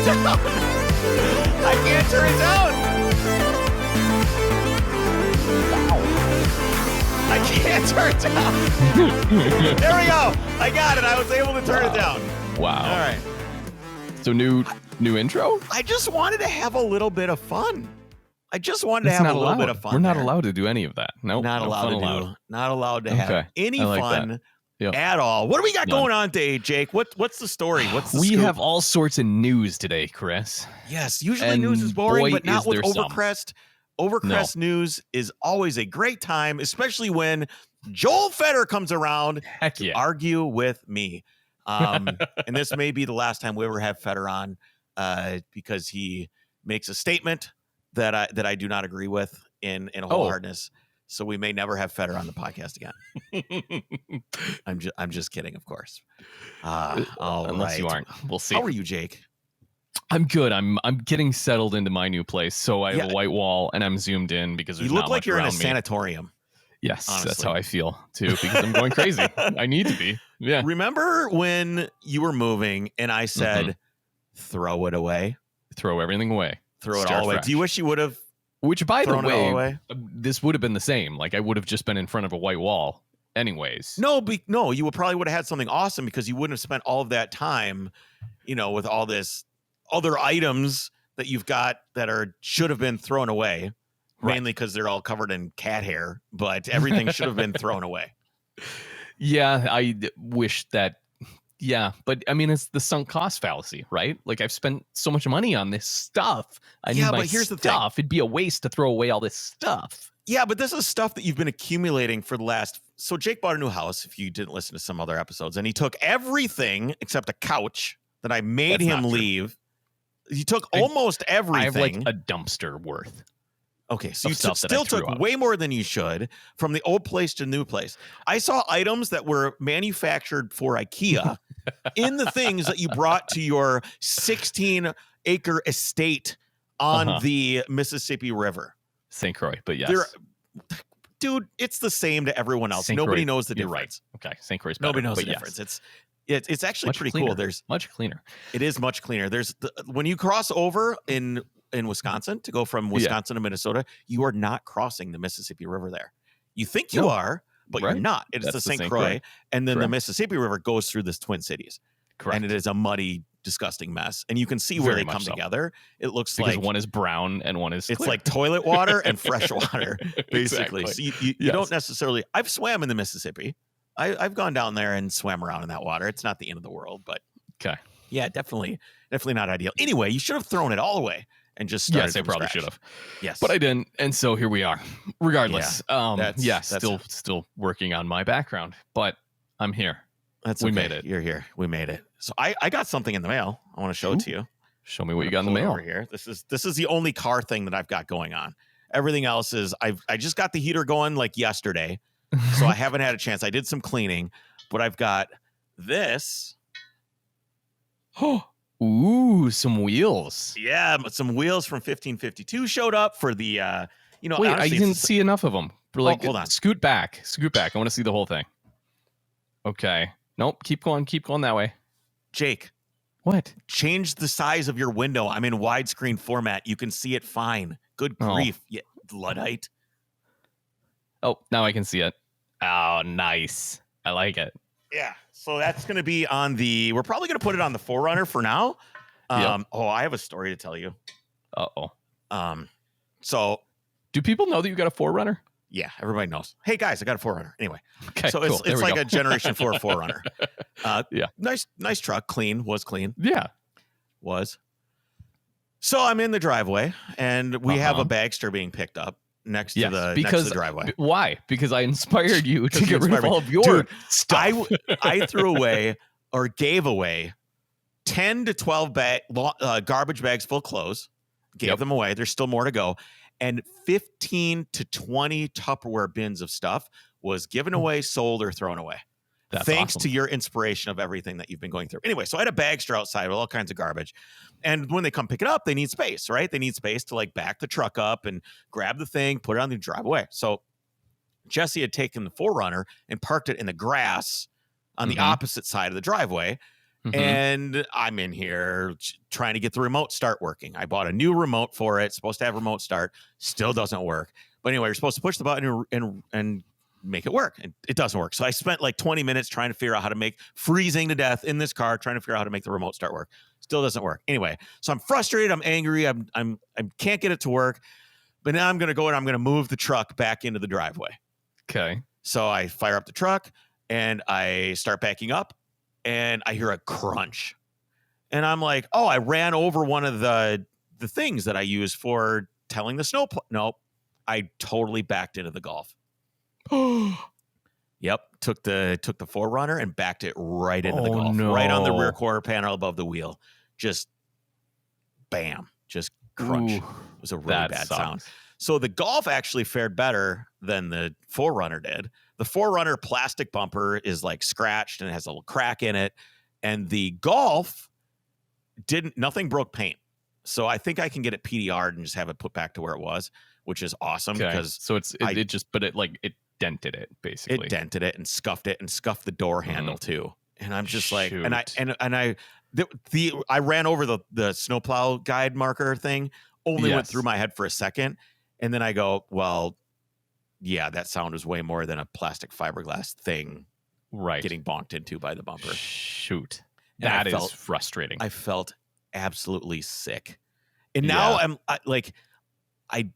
it down. I can't turn it down. I can't turn it down. There we go. I got it. I was able to turn it down. Wow. All right. So new intro? I just wanted to have a little bit of fun. I just wanted to have a little bit of fun. We're not allowed to do any of that. No, not allowed to have any fun at all. What do we got going on today, Jake? What's the story? What's the scoop? have all sorts of news today, Chris. Yes, usually news is boring, but not with Overcrest. Overcrest news is always a great time, especially when Joel Feder comes around to argue with me. And this may be the last time we ever have Feder on because he makes a statement that I do not agree with in a wholeheartedness. So we may never have Feder on the podcast again. I'm just kidding, of course. Unless you aren't. We'll see. How are you, Jake? I'm good. I'm getting settled into my new place. So I have a white wall and I'm zoomed in because there's you look not like much you're in a around me. sanatorium. Yes, honestly. That's how I feel too, because I'm going crazy. I need to be. Yeah. Remember when you were moving and I said, throw it away? Throw everything away. Throw it all away. Do you wish you would have? Which, by the way, this would have been the same. Like I would have just been in front of a white wall anyways. No, you probably would have had something awesome because you wouldn't have spent all of that time, with all this other items that you've got that should have been thrown away. Mainly because they're all covered in cat hair, but everything should have been thrown away. Yeah, I wish that. Yeah, but I mean, it's the sunk cost fallacy, right? Like I've spent so much money on this stuff. I need my but here's stuff. The thing. It'd be a waste to throw away all this stuff. Yeah, but this is stuff that you've been accumulating for the last. So Jake bought a new house. If you didn't listen to some other episodes, and he took everything except a couch that I made him leave. He took almost everything. I have like a dumpster worth. Okay, so you still took way more than you should from the old place to the new place. I saw items that were manufactured for IKEA in the things that you brought to your 16-acre estate on the Mississippi River. St. Croix, but yes. Dude, it's the same to everyone else. Nobody knows the difference. Right. Okay, St. Croix's better. Nobody knows the difference. It's actually much pretty cleaner. cool. There's much cleaner. It is much cleaner. There's when you cross over in Wisconsin to go from Wisconsin to Minnesota, you are not crossing the Mississippi River there. You think you are, but you're not. It's the St. Croix, and then the Mississippi River goes through this Twin Cities. Correct. And it is a muddy, disgusting mess. And you can see where they come together. It looks because like one is brown and one is clear. It's like toilet water and fresh water, basically. Exactly. So you don't necessarily. I've swam in the Mississippi. I've gone down there and swam around in that water. It's not the end of the world, but yeah, definitely not ideal. Anyway, you should have thrown it all away and just started. Yes, I probably should have. Yes, but I didn't, and so here we are. Regardless, still working on my background, but I'm here. We made it. You're here. We made it. So I got something in the mail. I want to show it to you. Show me what you got in the mail. Over here. This is the only car thing that I've got going on. Everything else is I just got the heater going like yesterday. So I haven't had a chance. I did some cleaning, but I've got this. Ooh, some wheels. Yeah, but some wheels from 1552 showed up for the Wait, honestly, I didn't see enough of them. Hold on. Scoot back. I want to see the whole thing. Okay. Nope, keep going that way. Jake. What? Change the size of your window. I'm in widescreen format. You can see it fine. Good grief. Yeah, Luddite. Oh, now I can see it. Oh, nice. I like it. Yeah. So that's going to be on we're probably going to put it on the 4Runner for now. Oh, I have a story to tell you. Uh-oh. So do people know that you got a 4Runner? Yeah, everybody knows. Hey guys, I got a 4Runner. Anyway. Okay, so cool. it's like a Generation 4 4Runner. Yeah. Nice truck. Was clean. Yeah. Was. So I'm in the driveway and we have a bagster being picked up next to the driveway. Why? Because I inspired you to get rid of all of your stuff. I threw away or gave away 10 to 12 garbage bags full of clothes. Gave them away. There's still more to go. And 15 to 20 Tupperware bins of stuff was given away, sold, or thrown away. That's thanks awesome. to your inspiration of everything that you've been going through. Anyway, so I had a bagster outside with all kinds of garbage. And when they come pick it up, they need space, right? They need space to like back the truck up and grab the thing, put it on the drive away. So Jesse had taken the 4Runner and parked it in the grass on the opposite side of the driveway. And I'm in here trying to get the remote start working. I bought a new remote for it. Supposed to have remote start. Still doesn't work. But anyway, you're supposed to push the button and make it work. And it doesn't work. So I spent like 20 minutes trying to figure out how to freezing to death in this car, trying to figure out how to make the remote start work. Still doesn't work. Anyway, so I'm frustrated. I'm angry. I can't get it to work. But now I'm going to go and I'm going to move the truck back into the driveway. Okay. So I fire up the truck and I start backing up and I hear a crunch. And I'm like, oh, I ran over one of the things that I use for telling the snow. Nope. I totally backed into the Golf. Yep. Took the 4Runner and backed it right into the Golf. No. Right on the rear quarter panel above the wheel. Just bam. Just crunch. It was a really bad sound. So the Golf actually fared better than the 4Runner did. The 4Runner plastic bumper is like scratched and it has a little crack in it. And the Golf nothing broke paint. So I think I can get it PDR'd and just have it put back to where it was, which is awesome. Okay. Because so it dented it basically. It dented it and scuffed the door handle too. And I'm just like, I ran over the snowplow guide marker thing, only went through my head for a second. And then I go, well, yeah, that sound was way more than a plastic fiberglass thing getting bonked into by the bumper. Shoot. That is frustrating. I felt absolutely sick. And now I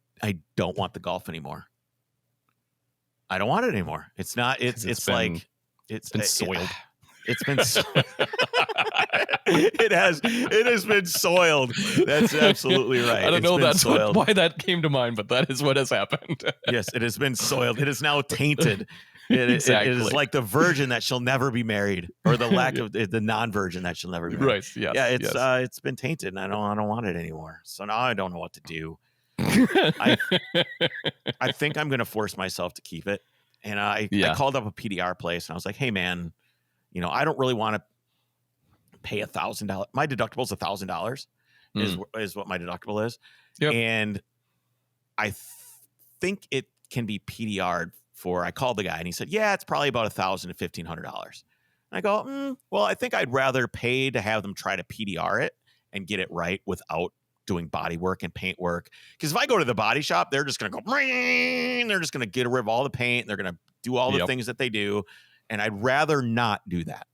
don't want the Golf anymore. I don't want it anymore. It's not, it's been soiled. It's been it has been soiled. That's absolutely right. I don't know that's why that came to mind, but that is what has happened. Yes, it has been soiled. It is now tainted. Exactly. It is like the virgin that shall never be married, or the lack of the non-virgin that shall never be married. Right. Yes. Yeah. It's been tainted, and I don't want it anymore. So now I don't know what to do. I think I'm going to force myself to keep it. And I called up a PDR place, and I was like, "Hey, man, I don't really want to pay $1,000. My deductible is $1,000. Is what my deductible is, and I think it can be PDR'd for." I called the guy, and he said, "Yeah, it's probably about $1,000 to $1,500." I go, well, I think I'd rather pay to have them try to PDR it and get it right without doing body work and paint work. Because if I go to the body shop, they're just going to go, they're just going to get rid of all the paint. They're going to do all the things that they do. And I'd rather not do that.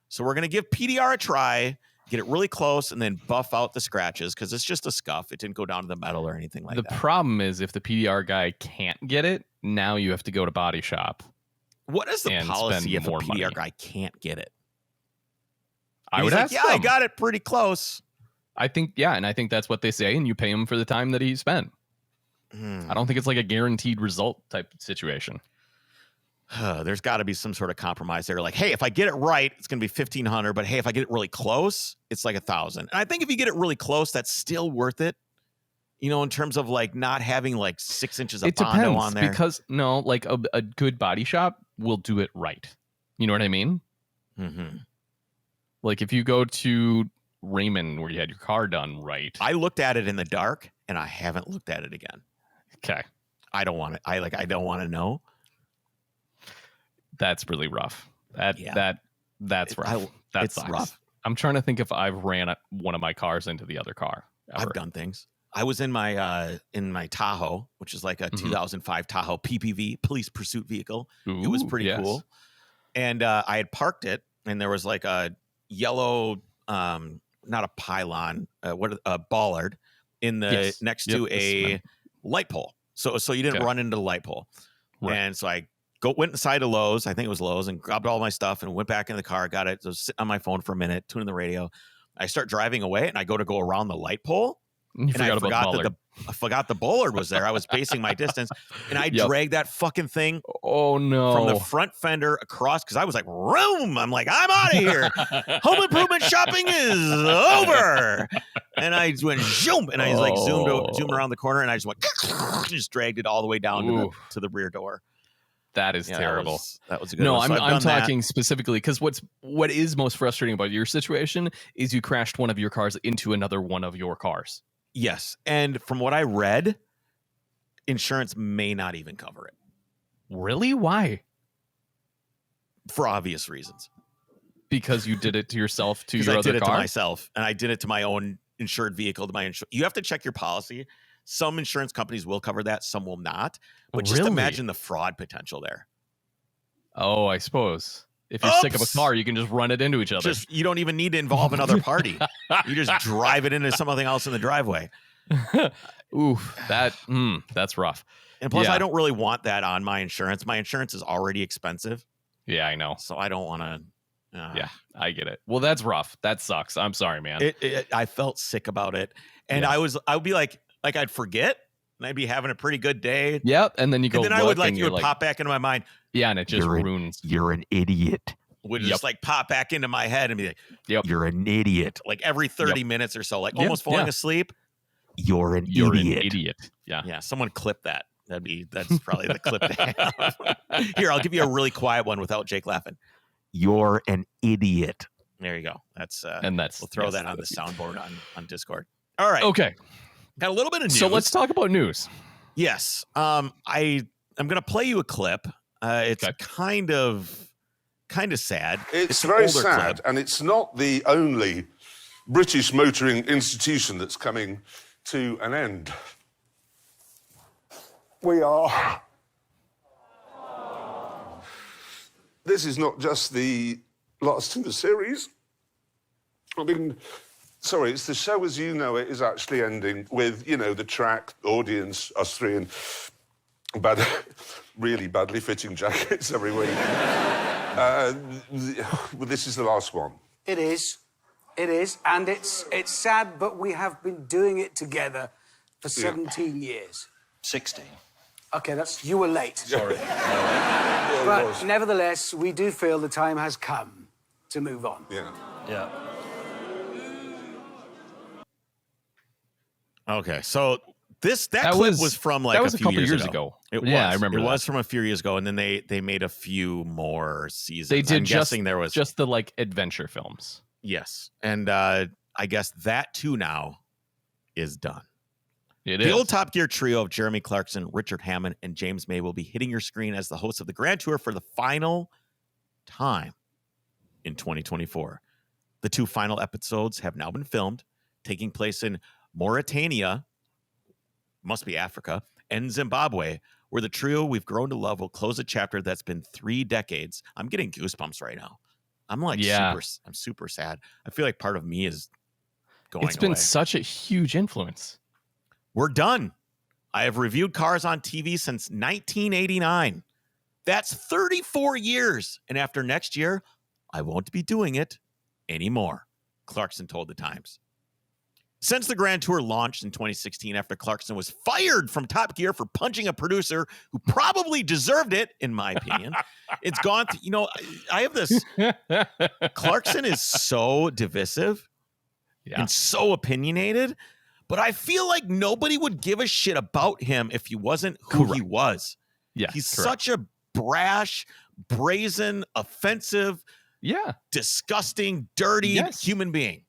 So we're going to give PDR a try, get it really close, and then buff out the scratches because it's just a scuff. It didn't go down to the metal or anything like that. The problem is if the PDR guy can't get it, now you have to go to body shop. What is the policy if a PDR guy can't get it? I would ask them. I got it pretty close. I think, and I think that's what they say, and you pay him for the time that he spent. I don't think it's like a guaranteed result type situation. There's got to be some sort of compromise there. Like, hey, if I get it right, it's going to be $1,500. But hey, if I get it really close, it's like $1,000. And I think if you get it really close, that's still worth it. In terms of like not having like 6 inches of Bondo on there. Because like a good body shop will do it right. You know what I mean? Mm-hmm. Like if you go to Raymond where you had your car done right. I looked at it in the dark and I haven't looked at it again. Okay. I don't want it. I don't want to know. That's really rough. That's rough. It's rough. I'm trying to think if I've ran one of my cars into the other car. Ever. I've done things. I was in my Tahoe, which is like a 2005 Tahoe PPV, police pursuit vehicle. Ooh, it was pretty cool. And I had parked it, and there was like a yellow, not a pylon, a bollard in the next to a light pole. So you didn't run into the light pole. Right. And so I went inside of Lowe's, I think it was Lowe's, and grabbed all my stuff and went back in the car, got it. So I was sitting on my phone for a minute, tuning the radio. I start driving away, and I go around the light pole. And I forgot the bollard was there. I was basing my distance, and I dragged that fucking thing. Oh no! From the front fender across, because I was like, "Room!" I'm like, "I'm out of here. Home improvement shopping is over." And I went zoom, and I was like zoomed around the corner, and I just went, just dragged it all the way down to the rear door. That is terrible. That was a good one. No, I'm talking specifically because what is most frustrating about your situation is you crashed one of your cars into another one of your cars. Yes. And from what I read, insurance may not even cover it. Really? Why? For obvious reasons. Because you did it to yourself to your other car? I did it to myself, and I did it to my own insured vehicle. You have to check your policy. Some insurance companies will cover that, some will not. But just imagine the fraud potential there. Oh, I suppose. If you're sick of a car, you can just run it into each other. You don't even need to involve another party. You just drive it into something else in the driveway. Oof, that's rough. And plus, I don't really want that on my insurance. My insurance is already expensive. Yeah, I know. So I don't want to. Yeah, I get it. Well, that's rough. That sucks. I'm sorry, man. I felt sick about it, and I would be like I'd forget, and I'd be having a pretty good day. Yep, and then you go. And then I would pop back into my mind. Yeah, and it just ruins. You're an idiot. Would just pop back into my head and be like, "Yep, you're an idiot." Like every 30 minutes or so, almost falling asleep. You're an idiot. Yeah. Someone clip that. That's probably the clip to have. Here, I'll give you a really quiet one without Jake laughing. You're an idiot. There you go. We'll throw that on the soundboard on Discord. All right. Okay. Got a little bit of news. So let's talk about news. Yes. I'm gonna play you a clip. It's kind of sad. It's very sad, and it's not the only British motoring institution that's coming to an end. We are. This is not just the last in the series. I mean, sorry, it's the show as you know it is actually ending with, the track, audience, us three, and really badly fitting jackets every week. This is the last one. It is, and it's sad, but we have been doing it together for 17 years. 16. Okay, you were late. Sorry. But nevertheless, we do feel the time has come to move on. Yeah. Okay, so that clip was from a few couple years ago. It was. I remember. It was from a few years ago, and then they made a few more seasons. They did. I'm guessing there was just the adventure films. Yes, and I guess that too now is done. The old Top Gear trio of Jeremy Clarkson, Richard Hammond, and James May will be hitting your screen as the hosts of the Grand Tour for the final time in 2024. The 2 final episodes have now been filmed, taking place in Mauritania, must be Africa, and Zimbabwe, where the trio we've grown to love will close a chapter that's been 3 decades. I'm getting goosebumps right now. I'm super sad. I feel like part of me is going It's been away. Such a huge influence. We're done. I have reviewed cars on TV since 1989. That's 34 years. And after next year, I won't be doing it anymore, Clarkson told the Times. Since the Grand Tour launched in 2016 after Clarkson was fired from Top Gear for punching a producer who probably deserved it, in my opinion, it's gone to, I have this. Clarkson is so divisive and so opinionated, but I feel like nobody would give a shit about him if he wasn't who he was. Yeah, he's such a brash, brazen, offensive, disgusting, dirty human being.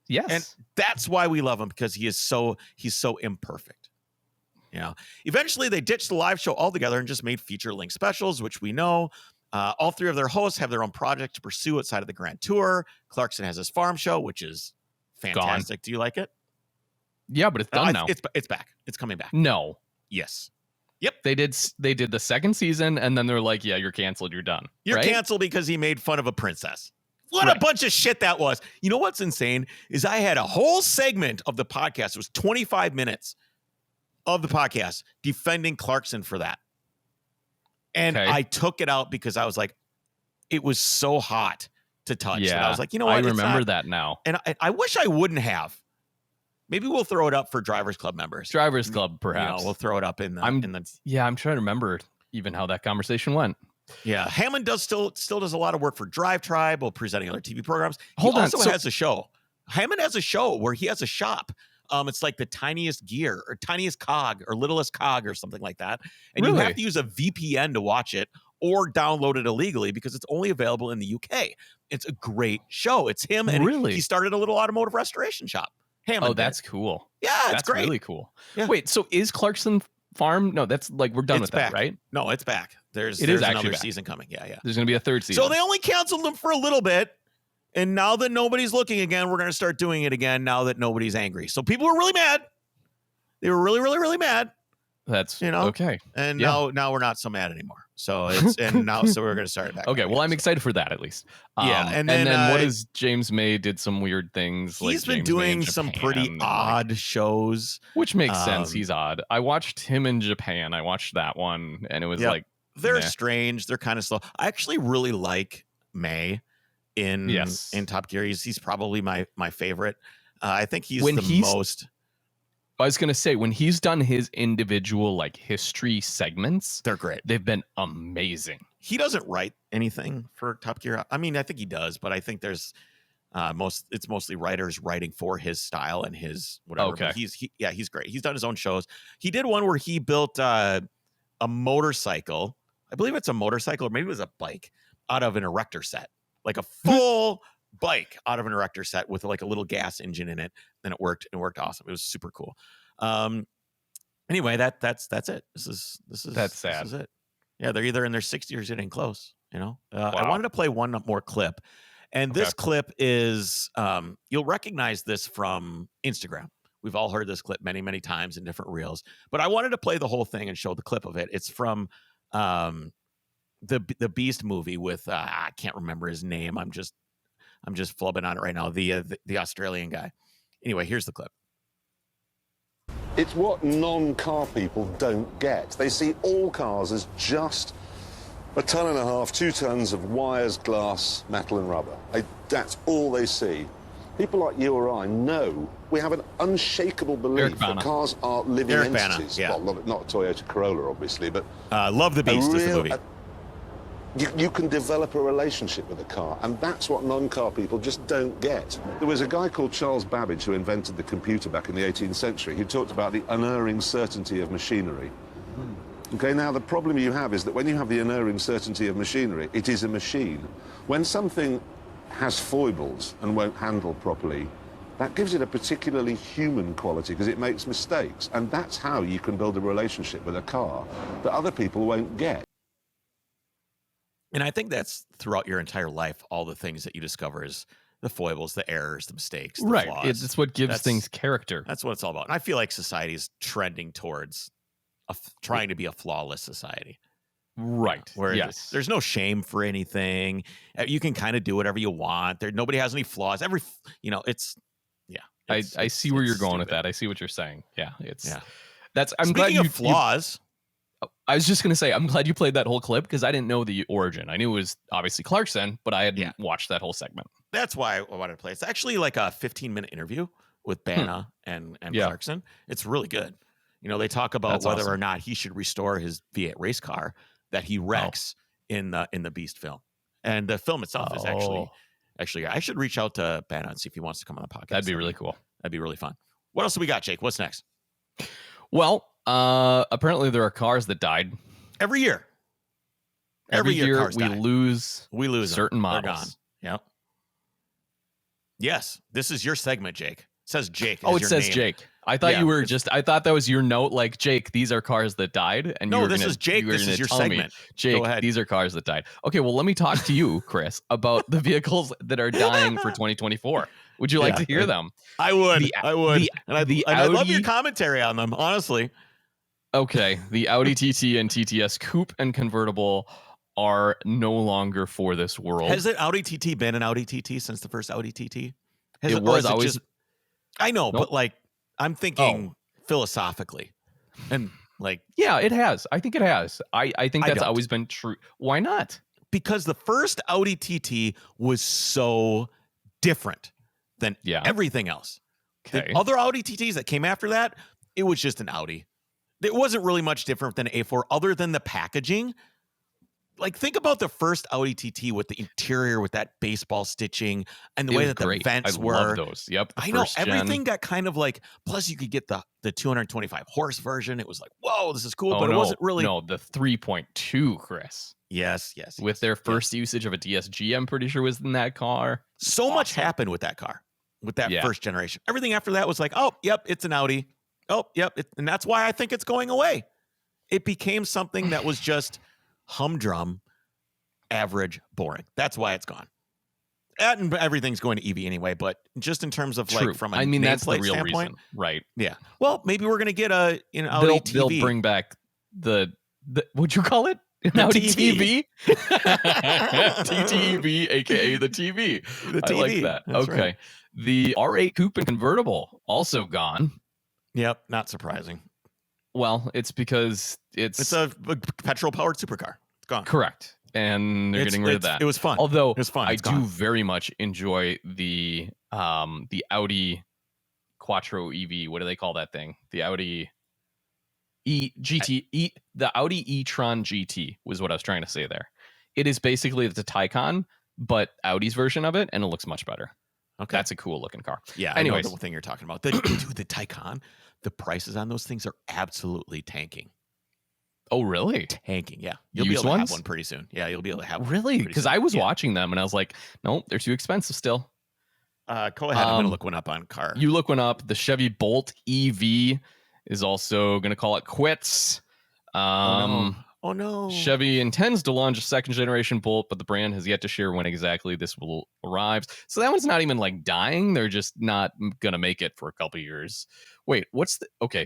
Yes. And that's why we love him, because he's so imperfect. Eventually they ditched the live show altogether and just made feature-length specials, which we know. All 3 of their hosts have their own project to pursue outside of the Grand Tour. Clarkson has his farm show, which is fantastic. Gone. Do you like it? Yeah, but it's done now. It's back. It's coming back. No. Yes. Yep. They did the second season, and then they're like, yeah, you're canceled. You're done. You're canceled because he made fun of a princess. What a bunch of shit that was. You know what's insane is I had a whole segment of the podcast. It was 25 minutes of the podcast defending Clarkson for that. And I took it out because I was like, it was so hot to touch. Yeah. And I was like, you know what? I remember that now. And I wish I wouldn't have. Maybe we'll throw it up for Drivers Club members. Drivers Club, perhaps. We'll throw it up in the. I'm trying to remember even how that conversation went. Yeah, Hammond still does a lot of work for Drive Tribe while presenting other TV programs. He also has a show. Hammond has a show where he has a shop. It's like the tiniest gear or tiniest cog or littlest cog or something like that. And you have to use a VPN to watch it or download it illegally because it's only available in the UK. It's a great show. It's him, and he started a little automotive restoration shop. Hammond. Oh, that's cool. Yeah, that's great. Really cool. Yeah. Wait, so is Clarkson Farm? No, that's we're done with back. That, right? No, it's back. There's another season coming. Yeah. There's going to be a 3rd season. So they only canceled him for a little bit, And now that nobody's looking again, we're going to start doing it again now that nobody's angry. So people were really mad. They were really, really, really mad. That's okay. And now we're not so mad anymore. So so we're going to start it back. Okay. Well, I'm excited for that at least. And then what is James May did some weird things. He's been doing some pretty odd shows. Which makes sense. He's odd. I watched him in Japan. I watched that one and it was like. They're strange. They're kind of slow. I actually really like May in Top Gear. He's probably my favorite. I think he's most. I was gonna say when he's done his individual like history segments, they're great. They've been amazing. He doesn't write anything for Top Gear. I mean, I think he does, but I think there's it's mostly writers writing for his style and his whatever. Okay. But he's great. He's done his own shows. He did one where he built a motorcycle. I believe it's a motorcycle, or maybe it was a bike out of an erector set, like a full bike out of an erector set with like a little gas engine in it. And it worked awesome. It was super cool. Anyway, that's it. This is sad. This is it. Yeah, they're either in their 60s or getting close. Wow. I wanted to play one more clip, and this clip is you'll recognize this from Instagram. We've all heard this clip many, many times in different reels, but I wanted to play the whole thing and show the clip of it. It's from the Beast movie with I can't remember his name. I'm just flubbing on it right now. The Australian guy. Anyway, here's the clip. It's what non-car people don't get. They see all cars as just 1.5 tons, 2 tons of wires, glass, metal and rubber. That's all they see. People like you or I know we have an unshakable belief that cars are living entities. Yeah. Well, not a Toyota Corolla, obviously, but... Love the Beast is the movie. You can develop a relationship with a car, and that's what non-car people just don't get. There was a guy called Charles Babbage who invented the computer back in the 18th century. He talked about the unerring certainty of machinery. Okay, now the problem you have is that when you have the unerring certainty of machinery, it is a machine. When something has foibles and won't handle properly, that gives it a particularly human quality because it makes mistakes. And that's how you can build a relationship with a car that other people won't get. And I think that's throughout your entire life, all the things that you discover is the foibles, the errors, the mistakes, the flaws. It's what gives things character. That's what it's all about. And I feel like society is trending towards trying to be a flawless society. Right. Where there's no shame for anything. You can kind of do whatever you want. Nobody has any flaws. I see where you're going with that. I see what you're saying. Yeah. I'm glad you flaws. I was just going to say, I'm glad you played that whole clip because I didn't know the origin. I knew it was obviously Clarkson, but I hadn't watched that whole segment. That's why I wanted to play. It's actually like a 15-minute interview with Bana and Clarkson. It's really good. They talk about whether or not he should restore his V8 race car that he wrecks in the Beast film. And the film itself is actually, I should reach out to Bana and see if he wants to come on the podcast. That'd be really cool. That'd be really fun. What else do we got, Jake? What's next? Well, apparently there are cars that died every year. Every year cars we lose certain them. models. They're gone. Yep. Yes, this is your segment, Jake. It says Jake. It says name. Jake. I thought you were I thought that was your note, like, Jake, these are cars that died. And this is Jake. This is your segment. Jake, these are cars that died. Okay, well, let me talk to you, Chris, about the vehicles that are dying for 202024. Would you like to hear them? I would. I love your commentary on them, honestly. Okay, the Audi TT and TTS Coupe and convertible are no longer for this world. Has it Audi TT been an Audi TT since the first Audi TT? It was always. I know, but like, I'm thinking philosophically, and like, yeah, it has. I think it has. I think that's always been true. Why not? Because the first Audi TT was so different than everything else. Okay. The other Audi TTs that came after that, it was just an Audi. It wasn't really much different than an A4 other than the packaging. Like, think about the first Audi TT with the interior with that baseball stitching and the way that the vents were. I love those. Yep. I know. Everything got kind of like, plus you could get the 225 horse version. It was like, whoa, this is cool. But it wasn't really. No, the 3.2, Chris. Yes. With their first usage of a DSG, I'm pretty sure was in that car. So much happened with that car, with that first generation. Everything after that was like, oh, yep, it's an Audi. Oh, yep. And that's why I think it's going away. It became something that was just humdrum, average, boring. That's why it's gone. and everything's going to EV anyway, but just in terms of like from a that's the real standpoint, reason, right? Yeah. Well, maybe we're gonna get a Audi TV. They'll bring back the what'd you call it? An Audi TV? TTEV, aka the TV. The TV. I like that. That's okay. Right. The R8 Coupe and convertible also gone. Yep, not surprising. Well, it's because it's a petrol-powered supercar. It's gone. Correct. And they're getting rid of that. It was fun. Although it was fun. I do very much enjoy the Audi Quattro EV. What do they call that thing? The Audi the Audi e-tron GT was what I was trying to say there. It is basically the Taycan, but Audi's version of it, and it looks much better. Okay. That's a cool looking car. Yeah. Anyways, I know the thing you're talking about. The Taycan, the prices on those things are absolutely tanking. Oh, really? Tanking, yeah. You'll be able to have one pretty soon. Yeah, you'll be able to have one. Really? Because I was watching them and I was like, nope, they're too expensive still. Go ahead. I'm going to look one up on car. You look one up. The Chevy Bolt EV is also going to call it quits. Oh no. Chevy intends to launch a second generation Bolt, but the brand has yet to share when exactly this will arrive. So that one's not even like dying. They're just not going to make it for a couple of years. Wait,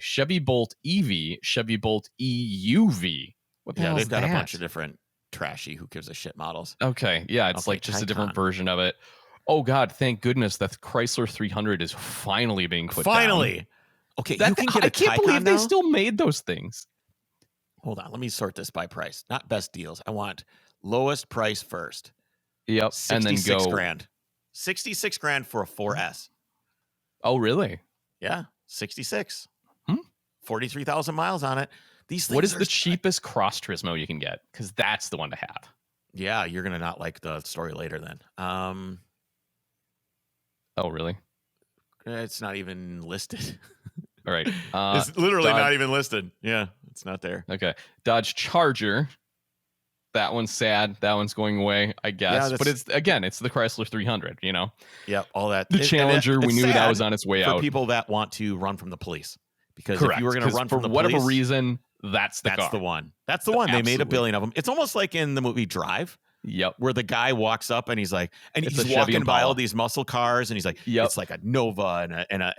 Chevy Bolt EV, Chevy Bolt EUV. What the hell they've got that? a bunch of different trashy who gives a shit models. Okay, yeah, it's like just a different version of it. Oh God, thank goodness that Chrysler 300 is finally being put down. Okay, you can get a I can't believe now? They still made those things. Hold on, let me sort this by price. Not best deals. I want lowest price first. Yep, and then go $66,000. $66,000 for a 4S. Oh, really? Yeah, 66. 43,000 miles on it. These things. What is the cheapest Cross Turismo you can get? Because that's the one to have. Yeah, you're gonna not like the story later then. Oh, really? It's not even listed. All right. It's literally not even listed. Yeah, it's not there. Okay. Dodge Charger. That one's sad. That one's going away, I guess. Yeah, but it's the Chrysler 300, you know? Yep, all that. The Challenger, we knew that was on its way out. For people that want to run from the police. Because if you were going to run from the police. For whatever reason, that's the car. That's the one. That's the one. They made a billion of them. It's almost like in the movie Drive. Yep. Where the guy walks up and he's like, and he's walking by all these muscle cars, and he's like, it's like a Nova and a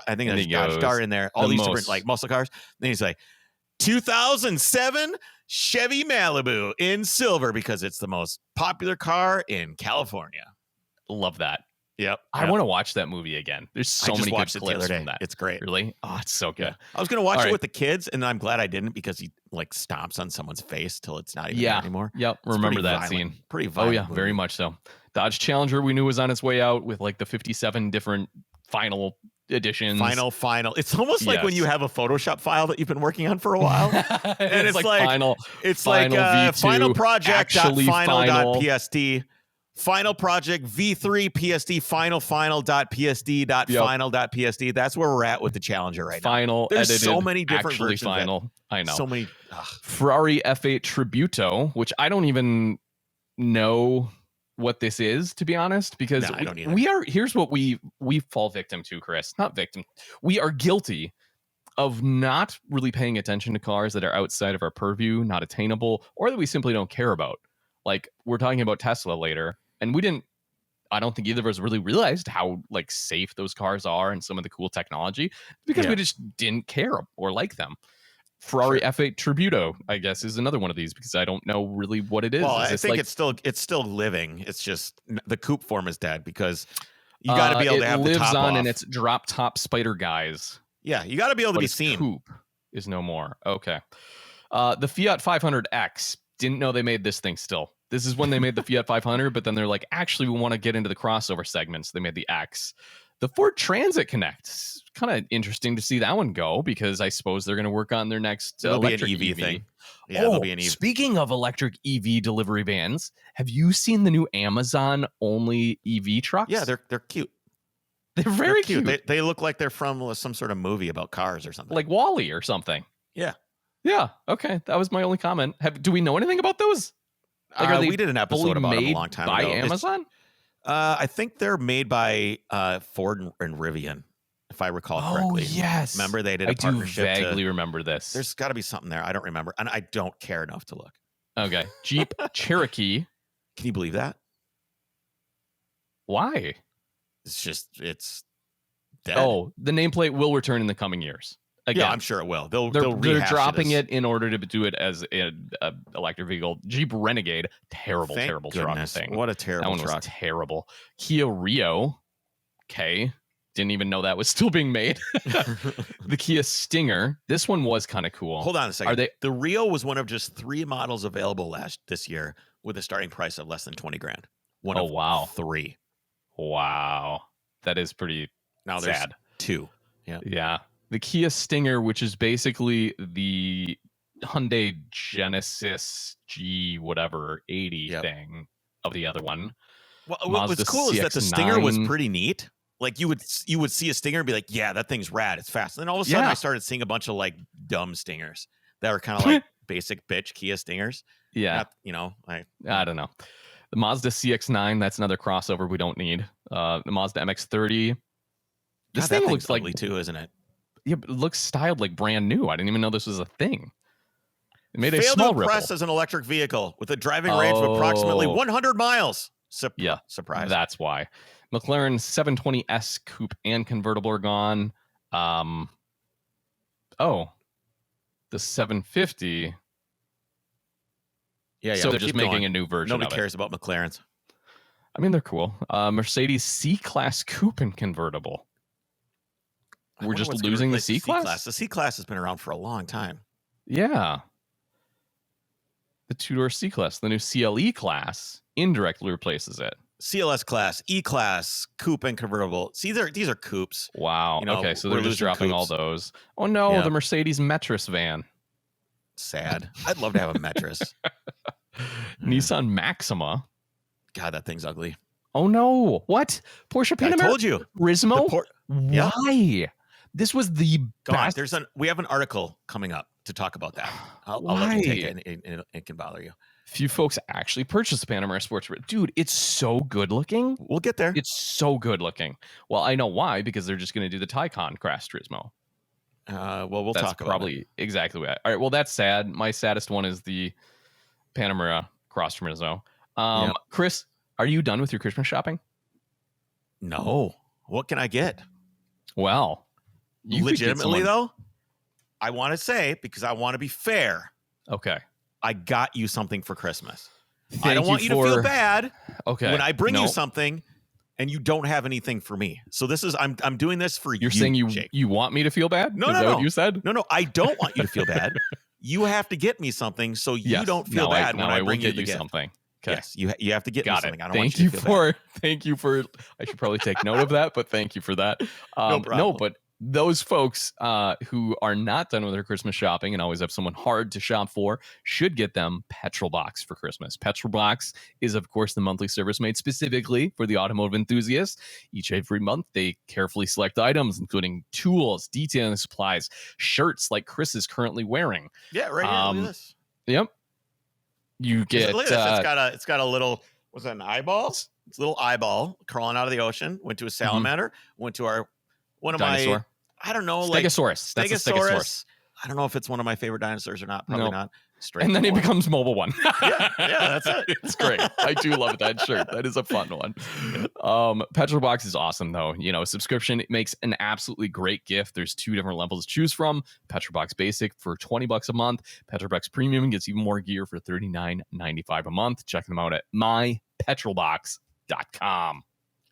I think there's a Dodge Dart in there, all these different like muscle cars. Then he's like, 2007 Chevy Malibu in silver because it's the most popular car in California. Love that. Yep. I want to watch that movie again. There's so many good clips from that. It's great. Really? Oh, it's so good. Yeah. I was going to watch it with the kids, and I'm glad I didn't because he like stomps on someone's face till it's not even there anymore. Yep. Remember that scene. Pretty violent. Oh, yeah. Movie. Very much so. Dodge Challenger we knew was on its way out with like the 57 different final editions. Final. It's almost like when you have a Photoshop file that you've been working on for a while. And it's like final. It's final like final project.final.pst. Final project V3 PST final.psd.final.pst. That's where we're at with the Challenger right now. There's edited, so many different versions. Final. I know. So many. Ferrari F8 Tributo, which I don't even know what this is, to be honest, because here's what we fall victim to, Chris. Not victim. We are guilty of not really paying attention to cars that are outside of our purview, not attainable, or that we simply don't care about. Like we're talking about Tesla later. And I don't think either of us really realized how like safe those cars are and some of the cool technology because we just didn't care or like them. Ferrari F8 Tributo, I guess, is another one of these because I don't know really what it is. Well, I think it's still living. It's just the coupe form is dead because you got to be able to have the top off. It lives on in its drop top spider guise. Yeah, you got to be able to be seen. Coupe is no more. Okay. The Fiat 500X, didn't know they made this thing still. This is when they made the Fiat 500, but then they're like, actually, we want to get into the crossover segments. They made the X. The Ford Transit Connect. Kind of interesting to see that one go because I suppose they're going to work on their next electric EV thing. Yeah, it'll be an EV. Speaking of electric EV delivery vans, have you seen the new Amazon-only EV trucks? Yeah, they're cute. They're very cute. They look like they're from some sort of movie about cars or something. Like WALL-E or something. Yeah. Yeah. Okay. That was my only comment. Do we know anything about those? Like, we did an episode about them a long time ago. By Amazon? I think they're made by Ford and Rivian, if I recall correctly. Oh, yes. Remember they did a partnership. I do vaguely remember this. There's got to be something there. I don't remember. And I don't care enough to look. Okay. Jeep Cherokee. Can you believe that? Why? It's dead. Oh, the nameplate will return in the coming years. Again, yeah, I'm sure it will. They're dropping it in order to do it as an electric vehicle. Jeep Renegade, terrible truck thing. What a terrible that one truck. Was terrible. Kia Rio, okay, didn't even know that was still being made. The Kia Stinger, this one was kind of cool. Hold on a second. The Rio was one of just 3 models available this year with a starting price of less than 20 grand. One of 3. Wow, that is pretty now sad. There's 2. Yeah. The Kia Stinger, which is basically the Hyundai Genesis G whatever 80 thing of the other one. Well, what's cool is that the Stinger was pretty neat. Like you would see a Stinger and be like, yeah, that thing's rad. It's fast. And then all of a sudden I started seeing a bunch of like dumb Stingers that were kind of like basic bitch Kia Stingers. Yeah. I don't know. The Mazda CX-9, that's another crossover we don't need. The Mazda MX-30. This thing looks ugly like too, isn't it? Yeah, but it looks styled like brand new. I didn't even know this was a thing. It made a Failed small to impress ripple. as an electric vehicle with a driving range of approximately 100 miles. Surprise. That's why. McLaren 720S Coupe and convertible are gone. The 750. Yeah. So they're just making a new version. Nobody cares about McLarens. I mean, they're cool. Mercedes C-Class Coupe and convertible. We're just losing the C-Class? The C-Class has been around for a long time. Yeah. The 2-door C-Class, the new CLE class, indirectly replaces it. CLS class, E-Class, coupe and convertible. See, these are coupes. Wow. Okay, so they're just dropping all those. Oh, no, the Mercedes Metris van. Sad. I'd love to have a Metris. Nissan Maxima. God, that thing's ugly. Oh, no. What? Porsche Panamera? I told you. Turismo? Why? This was the best. We have an article coming up to talk about that. I'll let you take it. It can bother you. Few folks actually purchase the Panamera Sports. Dude, it's so good looking. We'll get there. It's so good looking. Well, I know why, because they're just going to do the Taycan Crash Turismo. We'll talk about probably exactly what. All right. Well, that's sad. My saddest one is the Panamera Cross Turismo. Chris, are you done with your Christmas shopping? No. What can I get? Well, legitimately though, I want to say, because I want to be fair. Okay. I got you something for Christmas. I don't want you to feel bad. Okay. When I bring you something and you don't have anything for me. So this is I'm doing this for you. You're saying Jake. You want me to feel bad? No, is that what you said? No, I don't want you to feel bad. You have to get me something so you don't feel bad when I bring you the gift. Something. Okay. Yes, you have to get me something. I don't want you to feel bad. Thank you for. I should probably take note of that, but thank you for that. No problem. No, but those folks who are not done with their Christmas shopping and always have someone hard to shop for should get them Petrol Box for Christmas. Petrol Box is, of course, the monthly service made specifically for the automotive enthusiast. Every month, they carefully select items, including tools, detailing supplies, shirts like Chris is currently wearing. Yeah, right here. Look at this. Yep. You get. Look at this. It's got a little. What's that? An eyeball? It's a little eyeball crawling out of the ocean. Went to a salamander. Went to one of dinosaur. my. I don't know, Stegosaurus. Like That's a Stegosaurus. I don't know if it's one of my favorite dinosaurs or not. Probably not. Straight and then it becomes Mobile One. yeah, that's it. It's great. I do love that shirt. That is a fun one. Petrol Box is awesome, though. Subscription makes an absolutely great gift. There's 2 different levels to choose from. Petrol Box Basic for $20 a month. Petrol Box Premium gets even more gear for $39.95 a month. Check them out at mypetrolbox.com.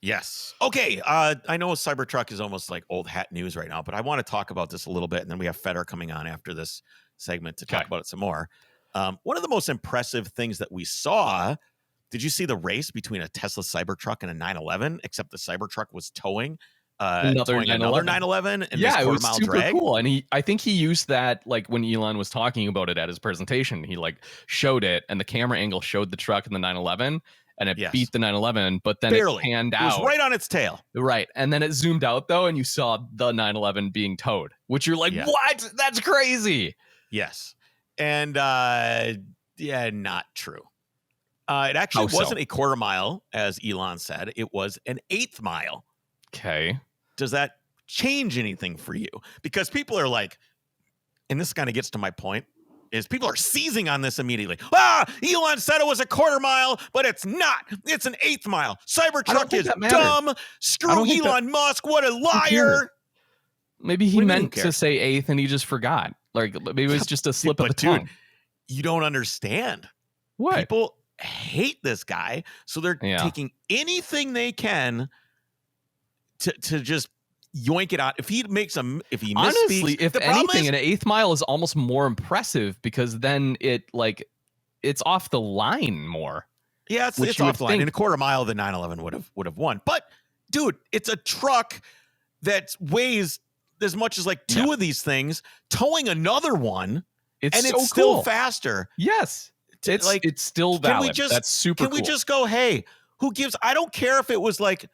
Yes. Okay. I know Cybertruck is almost like old hat news right now, but I want to talk about this a little bit, and then we have Feder coming on after this segment to talk about it some more. One of the most impressive things that we saw, did you see the race between a Tesla Cybertruck and a 911, except the Cybertruck was towing another 911 and it was super cool. And I think he used that, like when Elon was talking about it at his presentation, he like showed it and the camera angle showed the truck and the 911 and it beat the 911, but then barely. It panned out. It was right on its tail. Right. And then it zoomed out though, and you saw the 911 being towed, which you're like, what? That's crazy. Yes. And not true. It actually wasn't a quarter mile, as Elon said. It was an 1/8 mile. Okay. Does that change anything for you? Because people are like, and this kind of gets to my point, is people are seizing on this immediately. Elon said it was a quarter mile, but it's not. It's an eighth mile. Cybertruck is dumb. Screw Elon Musk. What a liar. Maybe he meant to say eighth and he just forgot. Like maybe it was just a slip of the tongue. You don't understand. What? People hate this guy, so they're taking anything they can to just yoink it out. If he makes if he honestly, if anything, an eighth mile is almost more impressive because then it's off the line more. Yeah, it's off the line. In a quarter mile, the 911 would have won. But dude, it's a truck that weighs as much as like two of these things, towing another one, and it's still faster. Yes. It's still valid. That's super cool. Can we just go, hey, who gives? I don't care if it was like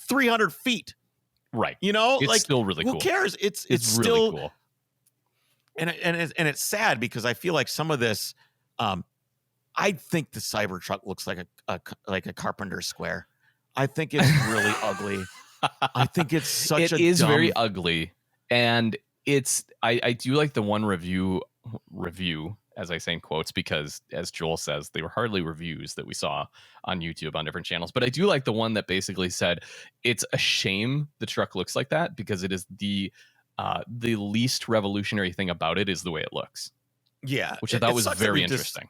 300 feet. Right. You know, it's still really cool. Who cares? It's still really cool. And it's sad because I feel like some of this, I think the Cybertruck looks like a carpenter square. I think it's really ugly. I think it's such It is very ugly. And I do like the one review, as I say in quotes, because as Joel says, they were hardly reviews that we saw on YouTube on different channels. But I do like the one that basically said it's a shame the truck looks like that because it is the least revolutionary thing about it is the way it looks. Yeah, which I thought was very interesting.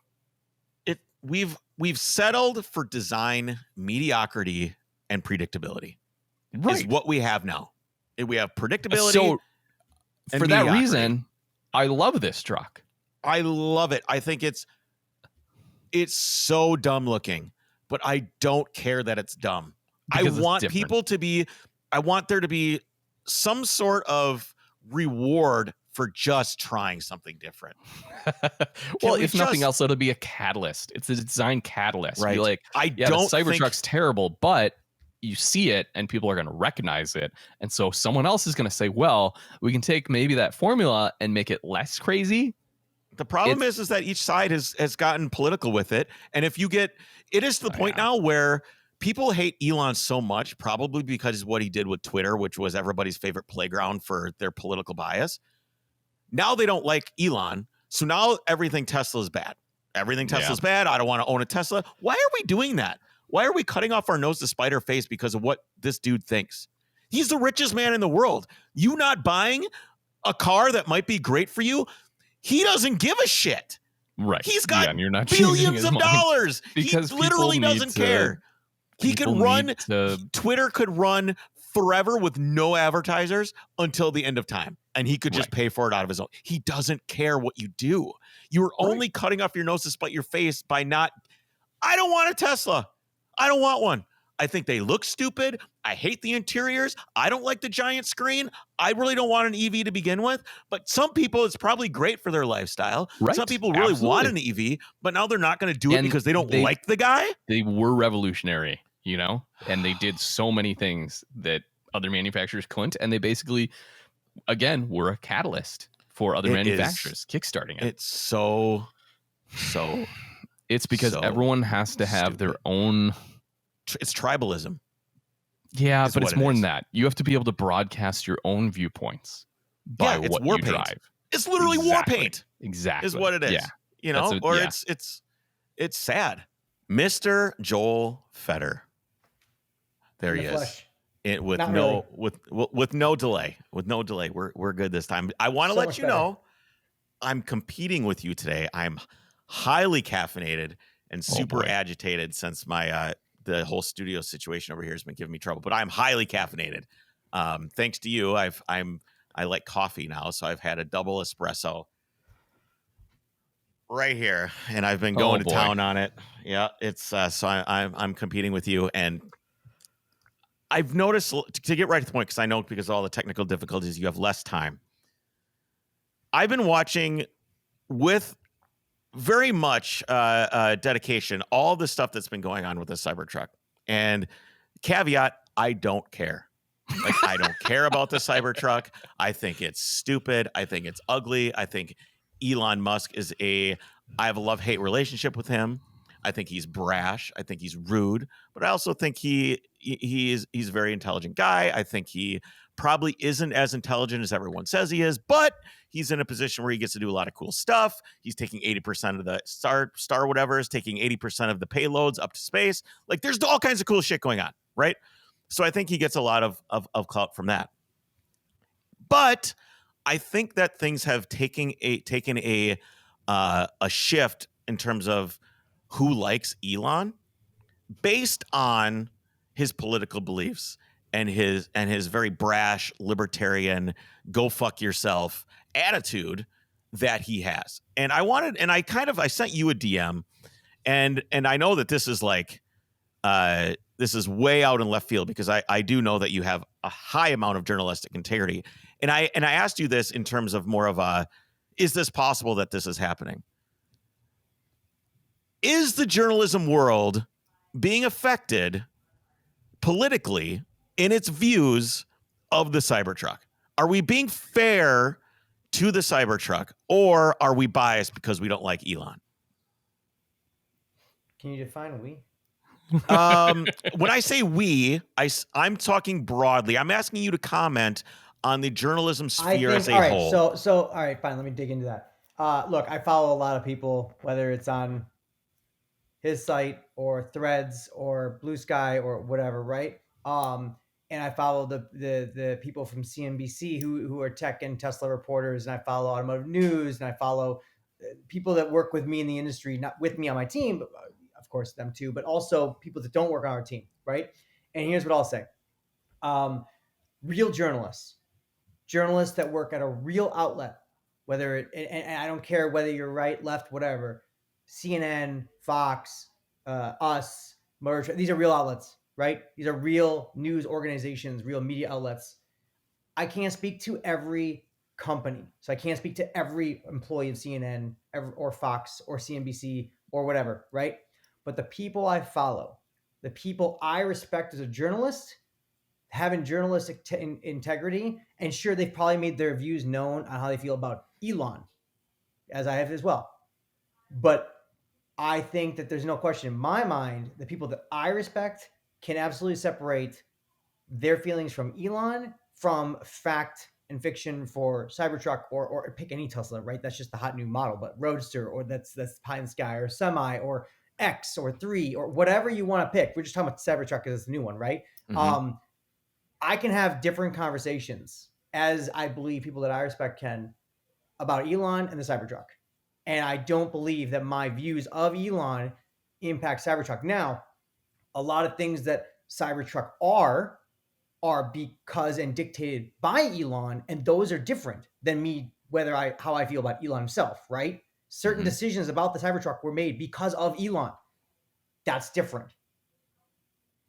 We've settled for design mediocrity and predictability. Right. Is what we have now. We have predictability. So for that reason, I love this truck. I love it. I think it's so dumb looking, but I don't care that it's dumb. Because I want there to be some sort of reward for just trying something different. Well, if nothing else, it'll be a catalyst. It's a design catalyst. Right. Be like, the Cybertruck's terrible, but you see it and people are going to recognize it. And so someone else is going to say, well, we can take maybe that formula and make it less crazy. The problem is that each side has gotten political with it. And if you it is to the point now where people hate Elon so much, probably because of what he did with Twitter, which was everybody's favorite playground for their political bias. Now they don't like Elon. So now everything Tesla is bad. Everything Tesla is bad. I don't want to own a Tesla. Why are we doing that? Why are we cutting off our nose to spite our face because of what this dude thinks? He's the richest man in the world. You not buying a car that might be great for you, he doesn't give a shit. Right. He's got and you're not billions of dollars. Because he literally doesn't care. He could run, Twitter could run forever with no advertisers until the end of time. And he could just pay for it out of his own. He doesn't care what you do. You're only cutting off your nose to spite your face by I don't want a Tesla. I don't want one. I think they look stupid. I hate the interiors. I don't like the giant screen. I really don't want an EV to begin with. But some people, it's probably great for their lifestyle. Right. Some people really want an EV, but now they're not going to do it because they don't like the guy. They were revolutionary, and they did so many things that other manufacturers couldn't. And they basically, again, were a catalyst for other manufacturers kickstarting it. It's so it's because everyone has to have stupid. Their own. It's tribalism. Yeah, but it's more than that. You have to be able to broadcast your own viewpoints by what you drive. It's literally war paint. Exactly. Is what it is. Yeah. It's sad. Mr. Joel Fetter. There he is. With no delay. With no delay. We're good this time. I want to let you know I'm competing with you today. I'm highly caffeinated and super agitated since my the whole studio situation over here has been giving me trouble, but I'm highly caffeinated. Thanks to you, I like coffee now, so I've had a double espresso right here, and I've been going to town on it. Yeah, it's so I'm competing with you, and I've noticed, to get right to the point, because I know because of all the technical difficulties, you have less time. I've been watching with very much dedication all the stuff that's been going on with the Cybertruck, and caveat, I don't care. I don't care about the Cybertruck. I think it's stupid. I think it's ugly. I think Elon Musk I have a love-hate relationship with him. I think he's brash. I think he's rude, but I also think he's a very intelligent guy. I think he probably isn't as intelligent as everyone says he is, but he's in a position where he gets to do a lot of cool stuff. He's taking 80% of the star whatever is taking 80% of the payloads up to space. Like there's all kinds of cool shit going on, right? So I think he gets a lot of clout from that. But I think that things have taken a shift in terms of who likes Elon based on his political beliefs and his very brash libertarian go fuck yourself attitude that he has. And I sent you a DM, and I know that this is like this is way out in left field because I do know that you have a high amount of journalistic integrity. And I asked you this in terms of more of a, is this possible that this is happening? Is the journalism world being affected politically in its views of the Cybertruck? Are we being fair to the Cybertruck, or are we biased because we don't like Elon? Can you define we? When I say we, I'm talking broadly. I'm asking you to comment on the journalism sphere as a whole. So all right, fine. Let me dig into that. Look, I follow a lot of people, whether it's on his site or Threads or Blue Sky or whatever, right? And I follow the people from CNBC who are tech and Tesla reporters, and I follow Automotive News, and I follow people that work with me in the industry, not with me on my team, but of course them too, but also people that don't work on our team, right? And here's what I'll say. Real journalists that work at a real outlet, and I don't care whether you're right, left, whatever, CNN, Fox, us, Motor, these are real outlets, right? These are real news organizations, real media outlets. I can't speak to every company. So I can't speak to every employee of CNN or Fox or CNBC or whatever, right? But the people I follow, the people I respect as a journalist, having journalistic integrity, and sure, they've probably made their views known on how they feel about Elon, as I have as well. But I think that there's no question in my mind, the people that I respect can absolutely separate their feelings from Elon from fact and fiction for Cybertruck or pick any Tesla, right? That's just the hot new model, but Roadster, or that's pie in the sky, or Semi, or X, or 3, or whatever you want to pick. We're just talking about Cybertruck because it's the new one, right? Mm-hmm. I can have different conversations, as I believe people that I respect can, about Elon and the Cybertruck. And I don't believe that my views of Elon impact Cybertruck. Now, a lot of things that Cybertruck are because and dictated by Elon, and those are different than me, how I feel about Elon himself, right? Certain decisions about the Cybertruck were made because of Elon. That's different.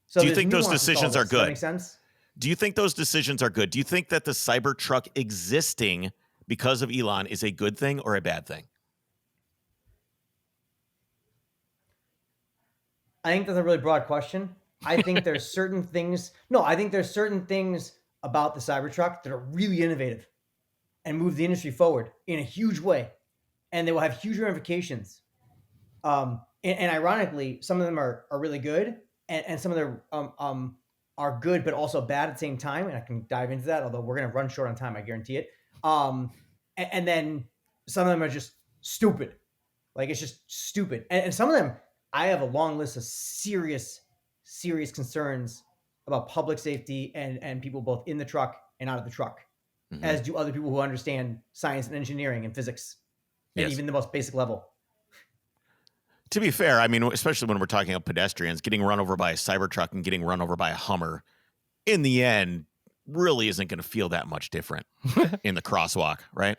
So do you think those decisions are good? Does that make sense? Do you think those decisions are good? Do you think that the Cybertruck existing because of Elon is a good thing or a bad thing? I think that's a really broad question. I think there's certain things. No, I think there's certain things about the Cybertruck that are really innovative and move the industry forward in a huge way, and they will have huge ramifications. And ironically, some of them are really good, and some of them are good but also bad at the same time. And I can dive into that, although we're going to run short on time, I guarantee it. And then some of them are just stupid. Like, it's just stupid. And some of them, I have a long list of serious concerns about public safety and people both in the truck and out of the truck, as do other people who understand science and engineering and physics, and even the most basic level. To be fair, I mean, especially when we're talking about pedestrians, getting run over by a Cybertruck and getting run over by a Hummer, in the end, really isn't going to feel that much different in the crosswalk, right?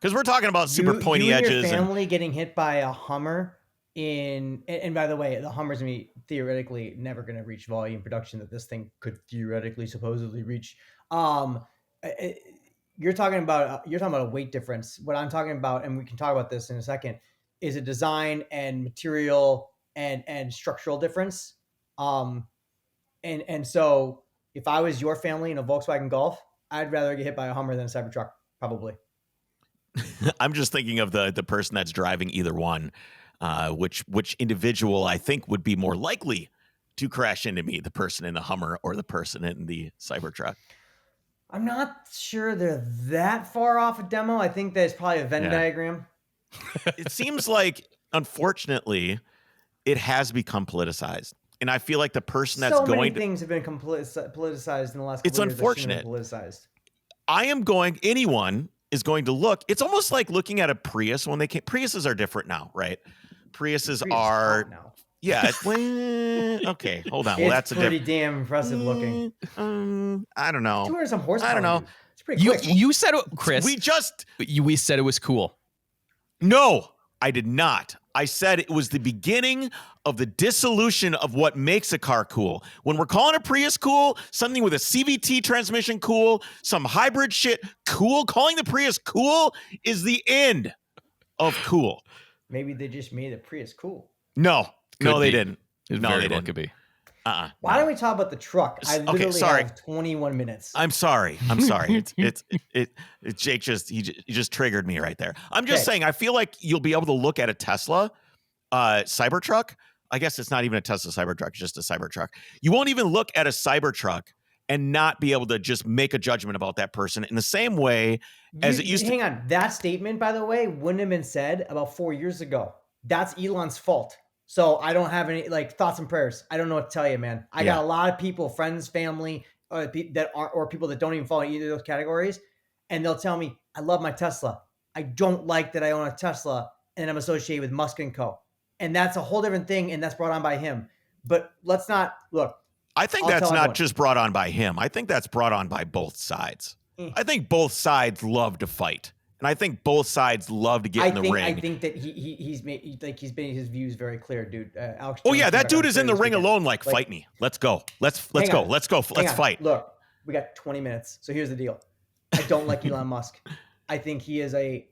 Because we're talking about super pointy edges. Your family getting hit by a Hummer and by the way, the Hummer's gonna be theoretically never going to reach volume production that this thing could theoretically supposedly reach. You're talking about a weight difference. What I'm talking about, and we can talk about this in a second, is a design and material and structural difference. And so if I was your family in a Volkswagen Golf, I'd rather get hit by a Hummer than a Cybertruck, probably. I'm just thinking of the person that's driving either one. which individual I think would be more likely to crash into me, the person in the Hummer or the person in the Cybertruck. I'm not sure they're that far off a demo. I think there's probably a Venn diagram. It seems like, unfortunately, it has become politicized. And I feel like the person that's going to... So many things have been politicized in the last couple of years. It's unfortunate. Politicized. Anyone is going to look... It's almost like looking at a Prius when they came... Priuses are different now, right? Priuses are... Now. Yeah. Okay, hold on. Well, that's pretty damn impressive looking. I don't know. 200 some horsepower. I don't know. Dude. It's pretty quick. You said it, Chris. We said it was cool. No, I did not. I said it was the beginning of the dissolution of what makes a car cool. When we're calling a Prius cool, something with a CVT transmission cool, some hybrid shit cool, calling the Prius cool is the end of cool. Maybe they just made the Prius cool. No, they didn't. No, they didn't. Could be. Why don't we talk about the truck? I literally have 21 minutes. I'm sorry. Jake just triggered me right there. I'm just saying, I feel like you'll be able to look at a Tesla Cybertruck. I guess it's not even a Tesla Cybertruck, it's just a Cybertruck. You won't even look at a Cybertruck and not be able to just make a judgment about that person in the same way as it used to. Hang on. That statement, by the way, wouldn't have been said about 4 years ago. That's Elon's fault. So I don't have any thoughts and prayers. I don't know what to tell you, man. I got a lot of people, friends, family, that are, or people that don't even fall in either of those categories. And they'll tell me, I love my Tesla. I don't like that I own a Tesla and I'm associated with Musk & Co. And that's a whole different thing. And that's brought on by him. But let's not look. I think that's not just brought on by him. I think that's brought on by both sides. I think both sides love to fight. And I think both sides love to get in the ring. I think that he's made his views very clear, dude. Alex. Oh yeah, that dude is in the ring alone. Like, fight me. Let's go. Let's go. Let's fight. Look, we got 20 minutes. So here's the deal. I don't like Elon Musk. I think he is a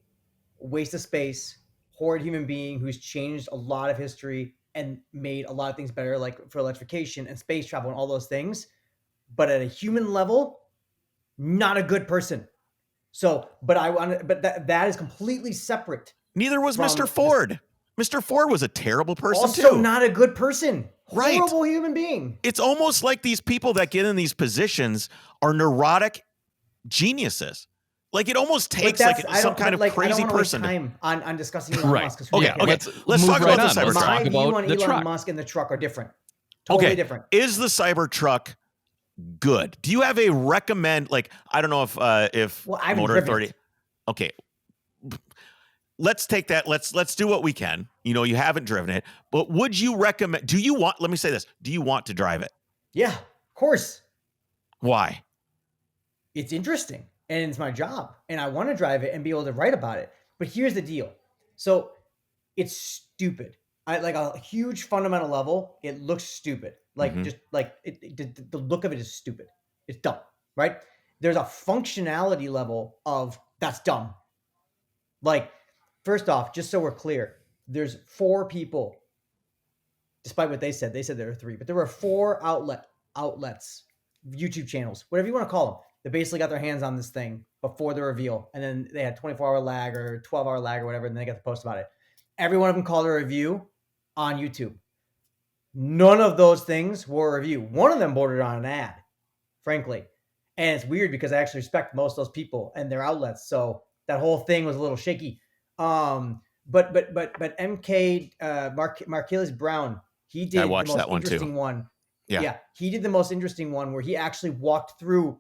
waste of space, horrid human being who's changed a lot of history and made a lot of things better, like for electrification and space travel and all those things. But at a human level, not a good person. So, but that is completely separate. Neither was Mr. Ford. Mr. Ford was a terrible person also not a good person. Right. Horrible human being. It's almost like these people that get in these positions are neurotic geniuses. Like it almost takes some kind of crazy person. I don't want to waste time on discussing Elon Musk. Okay. Let's talk about the Cybertruck. My view on Elon Musk and the truck are different. Totally different. Is the Cybertruck good? Do you have a recommend? Like, I don't know if Motor Authority. Okay, let's take that. Let's do what we can. You haven't driven it, but would you recommend? Do you want? Let me say this. Do you want to drive it? Yeah, of course. Why? It's interesting and it's my job, and I want to drive it and be able to write about it. But here's the deal. So it's stupid. Like a huge fundamental level, it looks stupid. Like just like the look of it is stupid. It's dumb, right? There's a functionality level of that's dumb. Like, first off, just so we're clear, there's 4 people, despite what they said there were 3, but there were 4 outlets, YouTube channels, whatever you want to call them. They basically got their hands on this thing before the reveal. And then they had 24-hour lag or 12-hour lag or whatever, and they got the post about it. Every one of them called a review on YouTube. None of those things were a review. One of them bordered on an ad, frankly. And it's weird because I actually respect most of those people and their outlets. So that whole thing was a little shaky. But MK Marquez Brown, he did the most interesting one. Yeah, he did the most interesting one where he actually walked through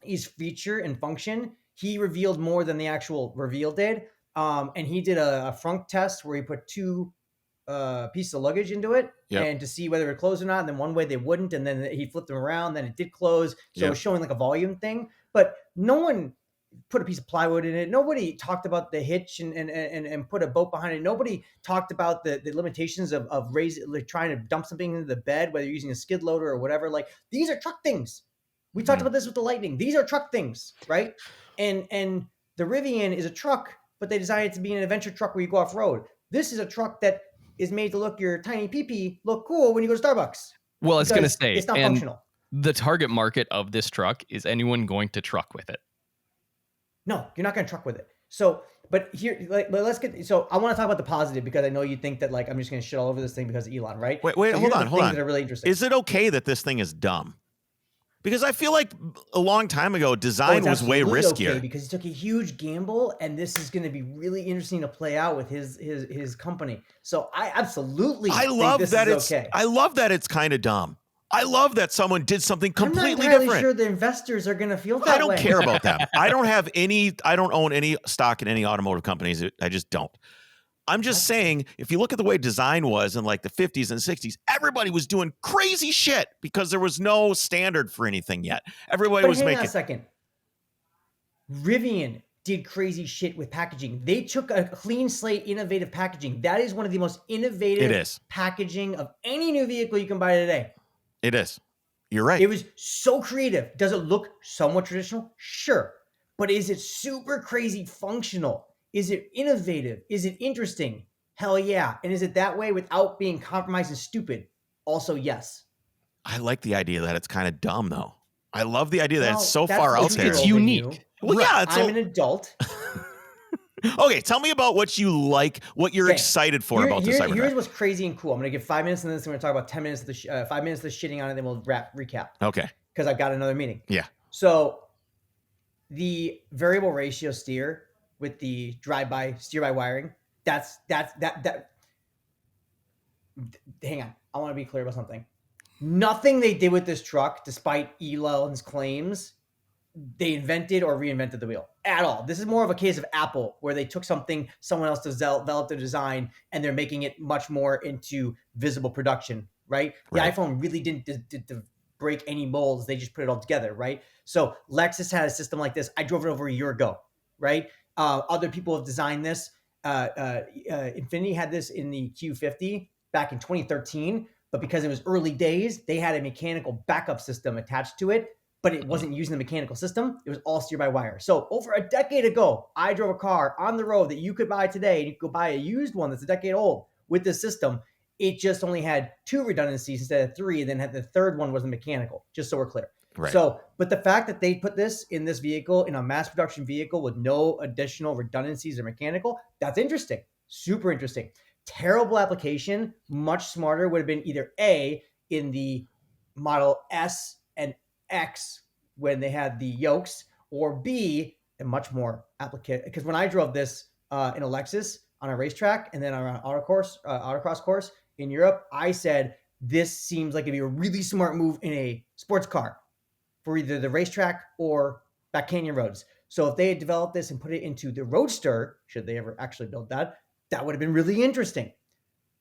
each feature and function. He revealed more than the actual reveal did. And he did a frunk test where he put 2 pieces of luggage into it and to see whether it closed or not. And then one way they wouldn't. And then he flipped them around. Then it did close. So it was showing like a volume thing. But no one put a piece of plywood in it. Nobody talked about the hitch and put a boat behind it. Nobody talked about the limitations of raising, like trying to dump something into the bed, whether you're using a skid loader or whatever. Like, these are truck things. We talked about this with the Lightning. These are truck things, right? And the Rivian is a truck, but they designed it to be an adventure truck where you go off road. This is a truck that is made to look your tiny pee-pee look cool when you go to Starbucks. Well, I was going to say, it's not functional. The target market of this truck is anyone going to truck with it. No, you're not going to truck with it. So But here, let's get. So I want to talk about the positive because I know you think that like I'm just going to shit all over this thing because of Elon, right? Wait, so hold on. That are really interesting. Is it okay that this thing is dumb? Because I feel like a long time ago, design was way riskier. Okay, because he took a huge gamble, and this is going to be really interesting to play out with his company. So I absolutely think this is okay. I love that it's kind of dumb. I love that someone did something completely different. I'm not entirely sure the investors are going to feel that way. I don't care about them. I don't own any stock in any automotive companies. I just don't. I'm just saying, if you look at the way design was in like the 50s and 60s, everybody was doing crazy shit because there was no standard for anything yet. Everybody was making. Hang on a second. Rivian did crazy shit with packaging. They took a clean slate, innovative packaging. That is one of the most innovative packaging of any new vehicle you can buy today. It is. You're right. It was so creative. Does it look somewhat traditional? Sure. But is it super crazy functional? Is it innovative? Is it interesting? Hell yeah. And is it that way without being compromised and stupid? Also, yes. I like the idea that it's kind of dumb, though. I love the idea that it's so far out there. It's unique. Well, yeah. I'm an adult. Okay, tell me about what you like, what you're excited for about the Cybertruck. Here's what's crazy and cool. I'm going to give 5 minutes on this. I'm going to talk about 10 minutes of the 5 minutes of the shitting on it, then we'll recap. Okay. Because I've got another meeting. Yeah. So the variable ratio steer with the drive-by steer-by wiring, that. Hang on. I want to be clear about something. Nothing they did with this truck, despite Elon's claims, they invented or reinvented the wheel at all. This is more of a case of Apple, where they took something someone else developed a design and they're making it much more into visible production, right? The iPhone really didn't break any molds. They just put it all together, right? So Lexus had a system like this. I drove it over a year ago, right? Other people have designed this. Infiniti had this in the Q50 back in 2013, but because it was early days, they had a mechanical backup system attached to it, but it wasn't using the mechanical system. It was all steer-by-wire. So over a decade ago, I drove a car on the road that you could buy today, and you could buy a used one that's a decade old with this system. It just only had 2 redundancies instead of 3, and then had the third one was the mechanical, just so we're clear. Right. So, but the fact that they put this in this vehicle, in a mass production vehicle with no additional redundancies or mechanical, that's interesting. Super interesting. Terrible application. Much smarter would have been either A, in the Model S and X when they had the yokes, or B, and much more applicable. Because when I drove this in a Lexus on a racetrack and then on an autocross course in Europe, I said, this seems like it'd be a really smart move in a sports car for either the racetrack or back canyon roads. So if they had developed this and put it into the Roadster, should they ever actually build that, that would have been really interesting.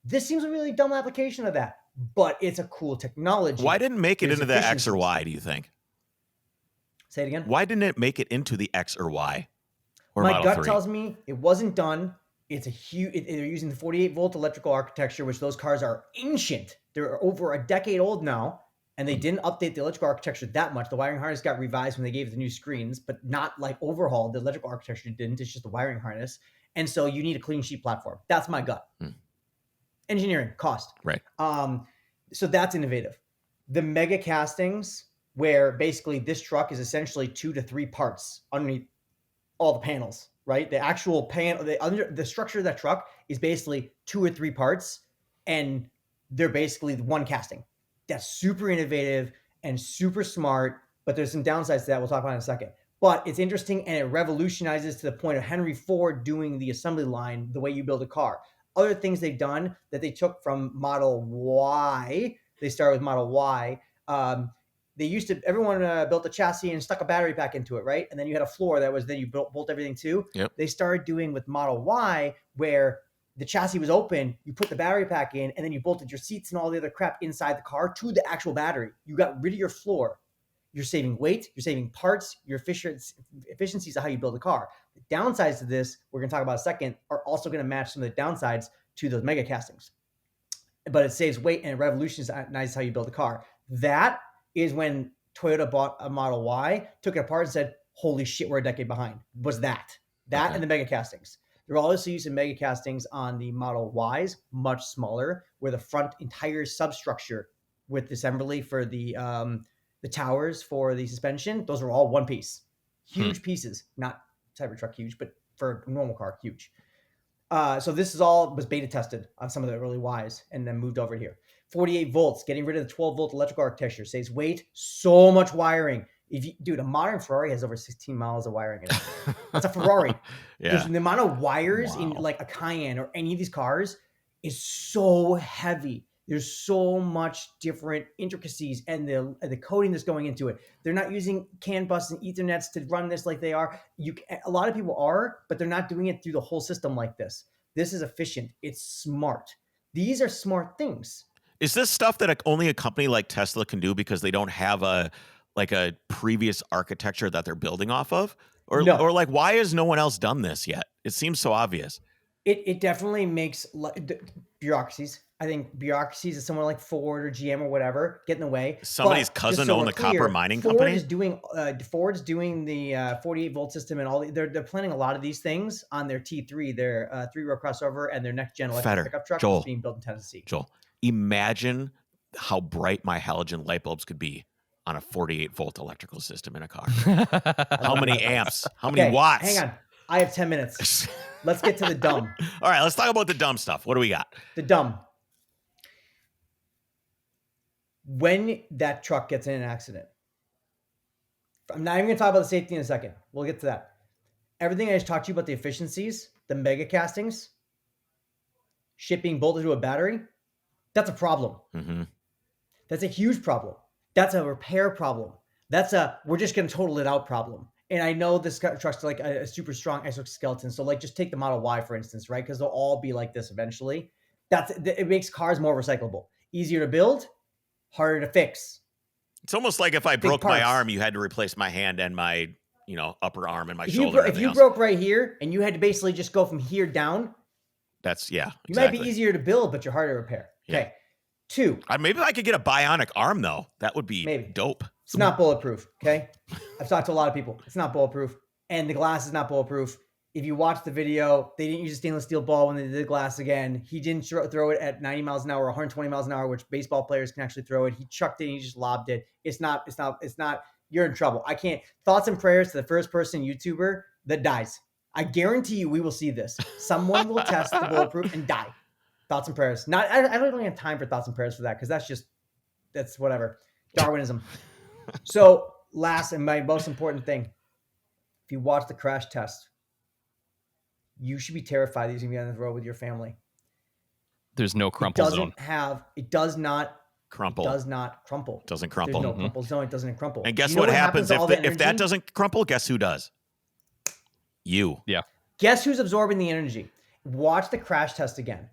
This seems a really dumb application of that, but it's a cool technology. Why didn't it make it into the X or Y, do you think? Say it again. Why didn't it make it into the X or Y? Or My Model gut 3? tells me it wasn't done. It's a huge. They're using the 48-volt electrical architecture, which those cars are ancient. They're over a decade old now, and they didn't update the electrical architecture that much. The wiring harness got revised when they gave the new screens, but not like overhauled. The electrical architecture didn't. It's just the wiring harness. And so you need a clean sheet platform. That's my gut. Engineering, cost. Right. So that's innovative. The mega castings, where basically this truck is essentially 2 to 3 parts underneath all the panels, right? The actual panel, the structure of that truck is basically 2 or 3 parts, and they're basically one casting. That's super innovative and super smart, but there's some downsides to that we'll talk about in a second. But it's interesting, and it revolutionizes to the point of Henry Ford doing the assembly line, the way you build a car. Other things they've done that they took from Model Y, they started with Model Y. They used to, everyone built a chassis and stuck a battery pack into it, right? And then you had a floor that was, then you bolt everything to. Yep. They started doing with Model Y, where the chassis was open, you put the battery pack in, and then you bolted your seats and all the other crap inside the car to the actual battery. You got rid of your floor. You're saving weight, you're saving parts, your efficiencies of how you build a car. The downsides to this, we're going to talk about in a second, are also going to match some of the downsides to those mega castings. But it saves weight and it revolutionizes how you build a car. That is when Toyota bought a Model Y, took it apart and said, holy shit, we're a decade behind. Was that okay. And the mega castings. They're also using mega castings on the Model Ys, much smaller, where the front entire substructure with the assembly for the towers for the suspension, those are all one piece. Huge pieces. Not Cybertruck huge, but for a normal car, huge. So this was beta tested on some of the early Ys and then moved over here. 48 volts, getting rid of the 12 volt electrical architecture, saves weight, so much wiring. Dude, a modern Ferrari has over 16 miles of wiring in it. That's a Ferrari. Yeah. The amount of wires in like a Cayenne or any of these cars is so heavy. There's so much different intricacies and the coding that's going into it. They're not using CAN bus and Ethernets to run this like they are. A lot of people are, but they're not doing it through the whole system like this. This is efficient. It's smart. These are smart things. Is this stuff that only a company like Tesla can do because they don't have a previous architecture that they're building off of? Or like, why has no one else done this yet? It seems so obvious. It definitely makes bureaucracies. I think bureaucracies of someone like Ford or GM or whatever get in the way. Somebody's cousin owned the copper mining company. Ford's doing the 48 volt system and all. They're planning a lot of these things on their T3, their 3-row crossover, and their next gen electric pickup truck that's being built in Tennessee. Joel, imagine how bright my halogen light bulbs could be on a 48 volt electrical system in a car. How many amps? How many watts? Hang on. I have 10 minutes. Let's get to the dumb. All right, let's talk about the dumb stuff. What do we got? The dumb. When that truck gets in an accident, I'm not even going to talk about the safety in a second. We'll get to that. Everything I just talked to you about, the efficiencies, the mega castings, shit being bolted to a battery, that's a problem. Mm-hmm. That's a huge problem. That's a repair problem. That's we're just going to total it out problem. And I know this truck's like a super strong exoskeleton. So like just take the Model Y, for instance, right? Because they'll all be like this eventually. It makes cars more recyclable. Easier to build, harder to fix. It's almost like if I broke my arm, you had to replace my hand and my upper arm and my shoulder. If you broke right here and you had to basically just go from here down. Exactly. You might be easier to build, but you're harder to repair. Okay. Yeah. 2. Maybe I could get a bionic arm though. That would be dope. It's not bulletproof, okay? I've talked to a lot of people. It's not bulletproof. And the glass is not bulletproof. If you watch the video, they didn't use a stainless steel ball when they did the glass again. He didn't throw it at 90 miles an hour or 120 miles an hour, which baseball players can actually throw it. He chucked it and he just lobbed it. It's not, you're in trouble. I can't. Thoughts and prayers to the first person YouTuber that dies. I guarantee you we will see this. Someone will test the bulletproof and die. Thoughts and prayers. I don't really have time for thoughts and prayers for that because that's whatever. Darwinism. So last and my most important thing, if you watch the crash test, you should be terrified that he's going to be on the road with your family. There's no crumple zone. It does not crumple. Does not crumple. Doesn't crumple. There's no crumple zone. It doesn't crumple. And guess what happens if that doesn't crumple? Guess who does? You. Yeah. Guess who's absorbing the energy? Watch the crash test again.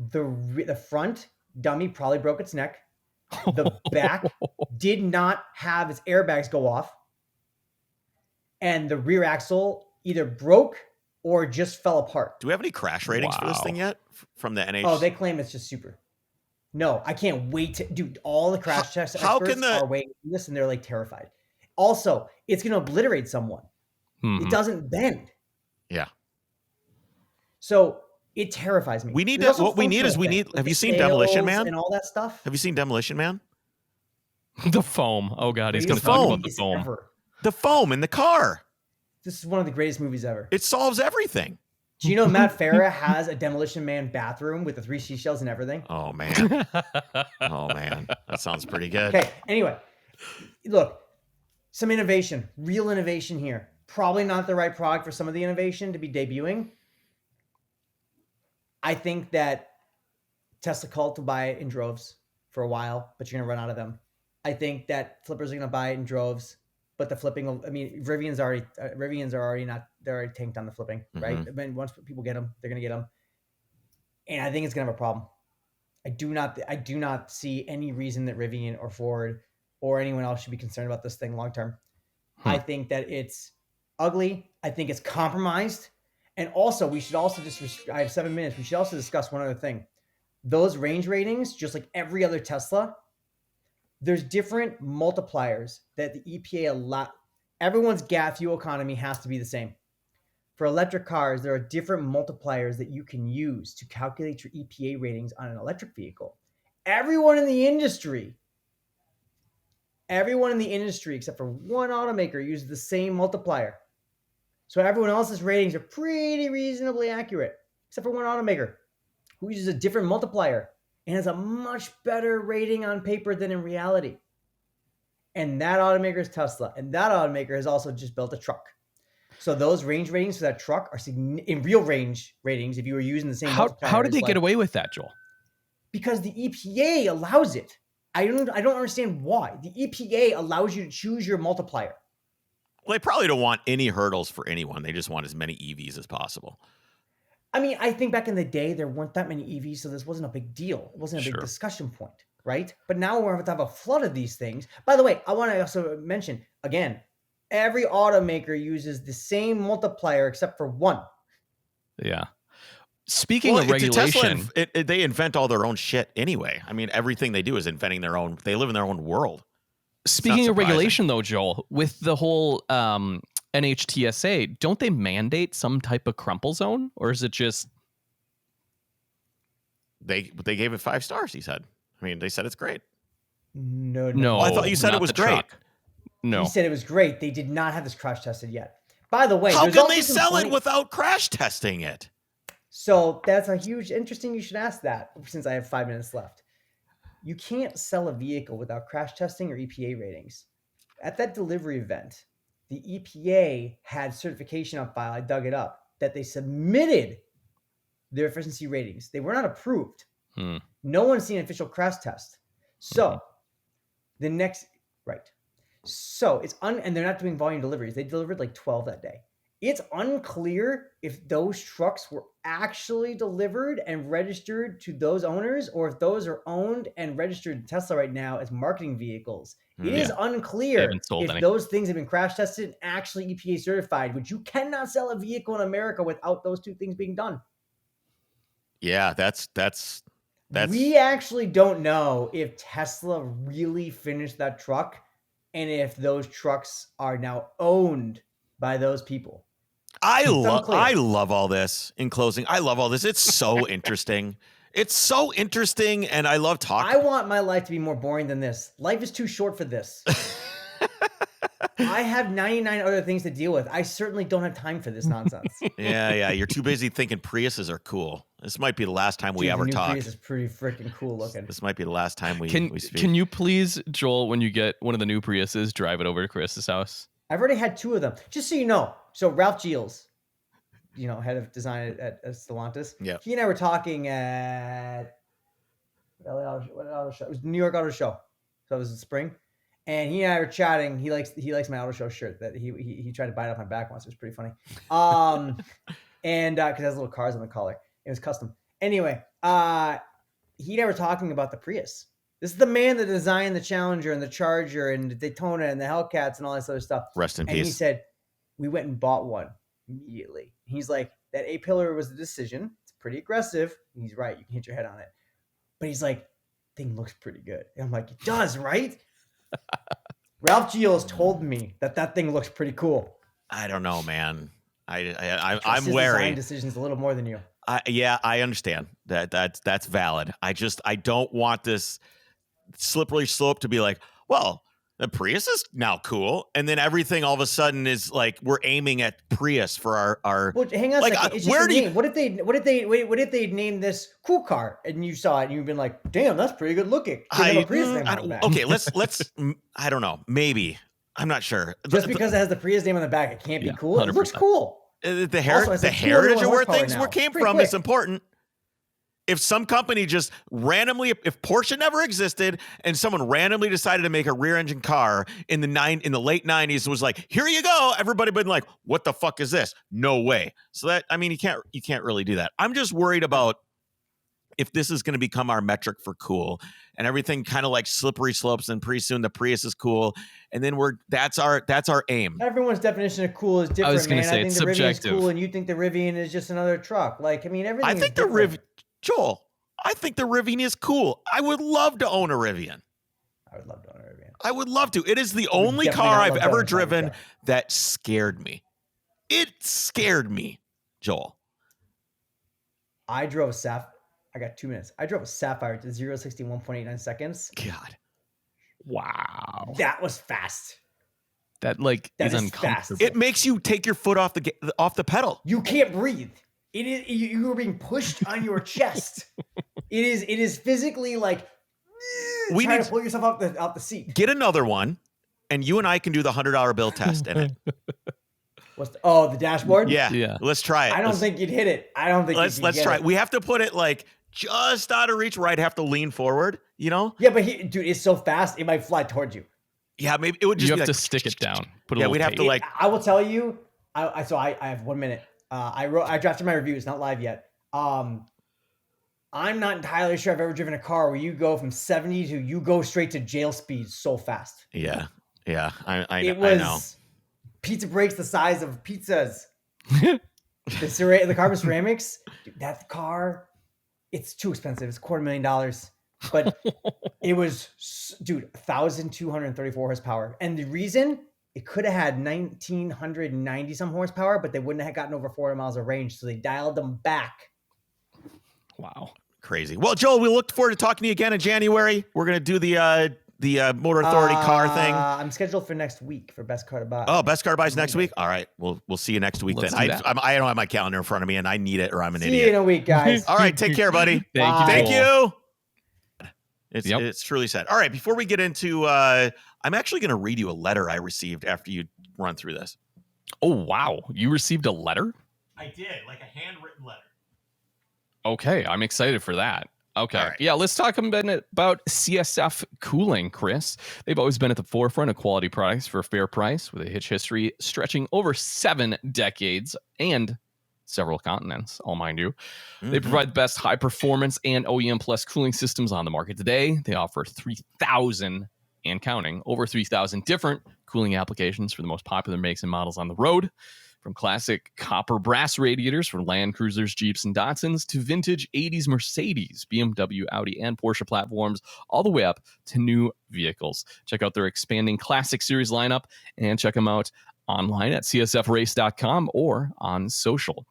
The front dummy probably broke its neck. The back did not have its airbags go off. And the rear axle either broke or just fell apart. Do we have any crash ratings for this thing yet from the NH? Oh, they claim it's just super. No, I can't wait to do all the crash tests. Experts are waiting for this and they're like terrified. Also, it's going to obliterate someone. Mm-hmm. It doesn't bend. Yeah. So it terrifies me. We need to, what we need is have you seen Demolition Man? And all that stuff? Have you seen Demolition Man? The foam. Oh God, he's going to talk about the foam. The foam in the car. This is one of the greatest movies ever. It solves everything. Do you know Matt Farah has a Demolition Man bathroom with the 3 seashells and everything? Oh, man. That sounds pretty good. Okay, anyway. Look, some innovation. Real innovation here. Probably not the right product for some of the innovation to be debuting. I think that Tesla cult will buy it in droves for a while, but you're going to run out of them. I think that flippers are going to buy it in droves. But the flipping, Rivians are already not, they're already tanked on the flipping, right? I mean, once people get them, they're going to get them. And I think it's going to have a problem. I do not see any reason that Rivian or Ford or anyone else should be concerned about this thing long-term. I think that it's ugly. I think it's compromised. And also, we should also I have 7 minutes. We should also discuss one other thing. Those range ratings, just like every other Tesla, there's different multipliers that the EPA allow. Everyone's gas fuel economy has to be the same. For electric cars, there are different multipliers that you can use to calculate your EPA ratings on an electric vehicle. Everyone in the industry except for one automaker uses the same multiplier. So everyone else's ratings are pretty reasonably accurate, except for one automaker who uses a different multiplier and has a much better rating on paper than in reality. And that automaker is Tesla. And that automaker has also just built a truck. So those range ratings for that truck are in real range ratings. If you were using the same multiplier, how did they get away with that, Joel? Because the EPA allows it. I don't understand why. The EPA allows you to choose your multiplier. Well, they probably don't want any hurdles for anyone. They just want as many EVs as possible. I mean, I think back in the day, there weren't that many EVs, so this wasn't a big deal. It wasn't a big discussion point, right? But now we're about to have a flood of these things. By the way, I want to also mention, again, every automaker uses the same multiplier except for one. Yeah. Speaking of regulation, Tesla, they invent all their own shit anyway. I mean, everything they do is inventing their own. They live in their own world. Speaking of regulation, though, Joel, with the whole NHTSA, don't they mandate some type of crumple zone, or is it just they gave it 5 stars? He said. I mean, they said it's great. No. Well, I thought you said it was great. Truck. No, he said it was great. They did not have this crash tested yet. By the way, how can they sell it without crash testing it? So that's a huge, interesting. You should ask that since I have 5 minutes left. You can't sell a vehicle without crash testing or EPA ratings. At that delivery event, the EPA had certification on file. I dug it up that they submitted their efficiency ratings. They were not approved. No one's seen an official crash test. So the next, right. So it's and they're not doing volume deliveries. They delivered like 12 that day. It's unclear if those trucks were actually delivered and registered to those owners, or if those are owned and registered to Tesla right now as marketing vehicles. It is unclear if those things have been crash tested and actually EPA certified, which you cannot sell a vehicle in America without those two things being done. Yeah, that's. We actually don't know if Tesla really finished that truck and if those trucks are now owned by those people. I love all this. In closing, I love all this. It's so interesting. It's so interesting, and I love talking. I want my life to be more boring than this. Life is too short for this. I have 99 other things to deal with. I certainly don't have time for this nonsense. Yeah. You're too busy thinking Priuses are cool. This might be the last time we ever talk. Prius is pretty freaking cool looking. This might be the last time we speak. Can you please, Joel, when you get one of the new Priuses, drive it over to Chris's house? I've already had 2 of them. Just so you know. So Ralph Giles, head of design at Stellantis. Yeah. He and I were talking at LA Auto Show. It was New York Auto Show. So it was in spring. And he and I were chatting. He likes my Auto Show shirt that he tried to buy it off my back once. It was pretty funny. And because it has little cars on the collar. It was custom. Anyway, he and I were talking about the Prius. This is the man that designed the Challenger and the Charger and the Daytona and the Hellcats and all this other stuff. Rest in peace. And he said, we went and bought one immediately. He's like, that A-pillar was the decision. It's pretty aggressive. And he's right. You can hit your head on it. But he's like, thing looks pretty good. And I'm like, it does, right? Ralph Giles told me that thing looks pretty cool. I don't know, man. I'm wary. Design decisions a little more than you. I understand that's valid. I don't want this slippery slope to be like, well, the Prius is now cool, and then everything all of a sudden is like we're aiming at Prius for our. Well, hang on a second. It's just a name. What if they name this cool car and you saw it and you've been like, damn, that's pretty good looking. Okay, let's. I don't know. Maybe I'm not sure. Just because it has the Prius name on the back, it can't be cool. 100%. It looks cool. The heritage of where things came from is important. If some company just randomly, if Porsche never existed and someone randomly decided to make a rear engine car in the late 90s and was like, here you go, everybody been like, what the fuck is this? No way. So that, I mean, you can't really do that. I'm just worried about if this is going to become our metric for cool and everything kind of like slippery slopes, and pretty soon the Prius is cool. And then that's our aim. Everyone's definition of cool is different. I was going to say, it's subjective. I think the Rivian is cool and you think the Rivian is just another truck. Like, I mean, everything I think the Rivian, Joel, I think the Rivian is cool. I would love to own a Rivian. I would love to own a Rivian. I would love to. It is the only car I've ever driven that scared me. It scared me, Joel. I drove a Sapphire. I got 2 minutes. I drove a Sapphire to 0-60 1.89 seconds. God. Wow. That was fast. That is uncomfortable. fast. It makes you take your foot off the pedal. You can't breathe. It is you are being pushed on your chest. It is physically like trying to pull yourself out the seat. Get another one, and you and I can do the $100 bill test in it. The dashboard? Yeah. Let's try it. I don't think you'd hit it. I don't think let's try it. We have to put it just out of reach where I'd have to lean forward, Yeah, but dude, it's so fast it might fly towards you. Yeah, maybe it would just you have to stick it down. We'd have to I will tell you. I have 1 minute. I drafted my review. It's not live yet. I'm not entirely sure I've ever driven a car where you go from 70 to you go straight to jail speed so fast. Yeah. I know. Pizza breaks the size of pizzas. The carbon ceramics, dude, that car, it's too expensive. It's $250,000. But it was, dude, 1,234 horsepower. And the reason, it could have had 1,990 some horsepower, but they wouldn't have gotten over 400 miles of range. So they dialed them back. Wow. Crazy. Well, Joel, we look forward to talking to you again in January. We're going to do the Motor Authority car thing. I'm scheduled for next week for Best Car to Buy. Oh, Best Car to Buy is next week? All right. We'll see you next week then. I don't have my calendar in front of me, and I need it or I'm an idiot. See you in a week, guys. All right. Take care, buddy. Thank you. It's truly sad. All right. Before we get into, I'm actually going to read you a letter I received after you run through this. Oh, wow. You received a letter? I did, like a handwritten letter. Okay. I'm excited for that. Okay. Right. Yeah, let's talk a bit about CSF Cooling, Chris. They've always been at the forefront of quality products for a fair price, with a hitch history stretching over 7 decades and several continents, all mind you. Mm-hmm. They provide the best high performance and OEM plus cooling systems on the market today. They offer 3,000 and counting, over 3,000 different cooling applications for the most popular makes and models on the road. From classic copper brass radiators for Land Cruisers, Jeeps, and Datsuns to vintage 80s Mercedes, BMW, Audi, and Porsche platforms, all the way up to new vehicles. Check out their expanding Classic Series lineup and check them out online at csfrace.com or on social.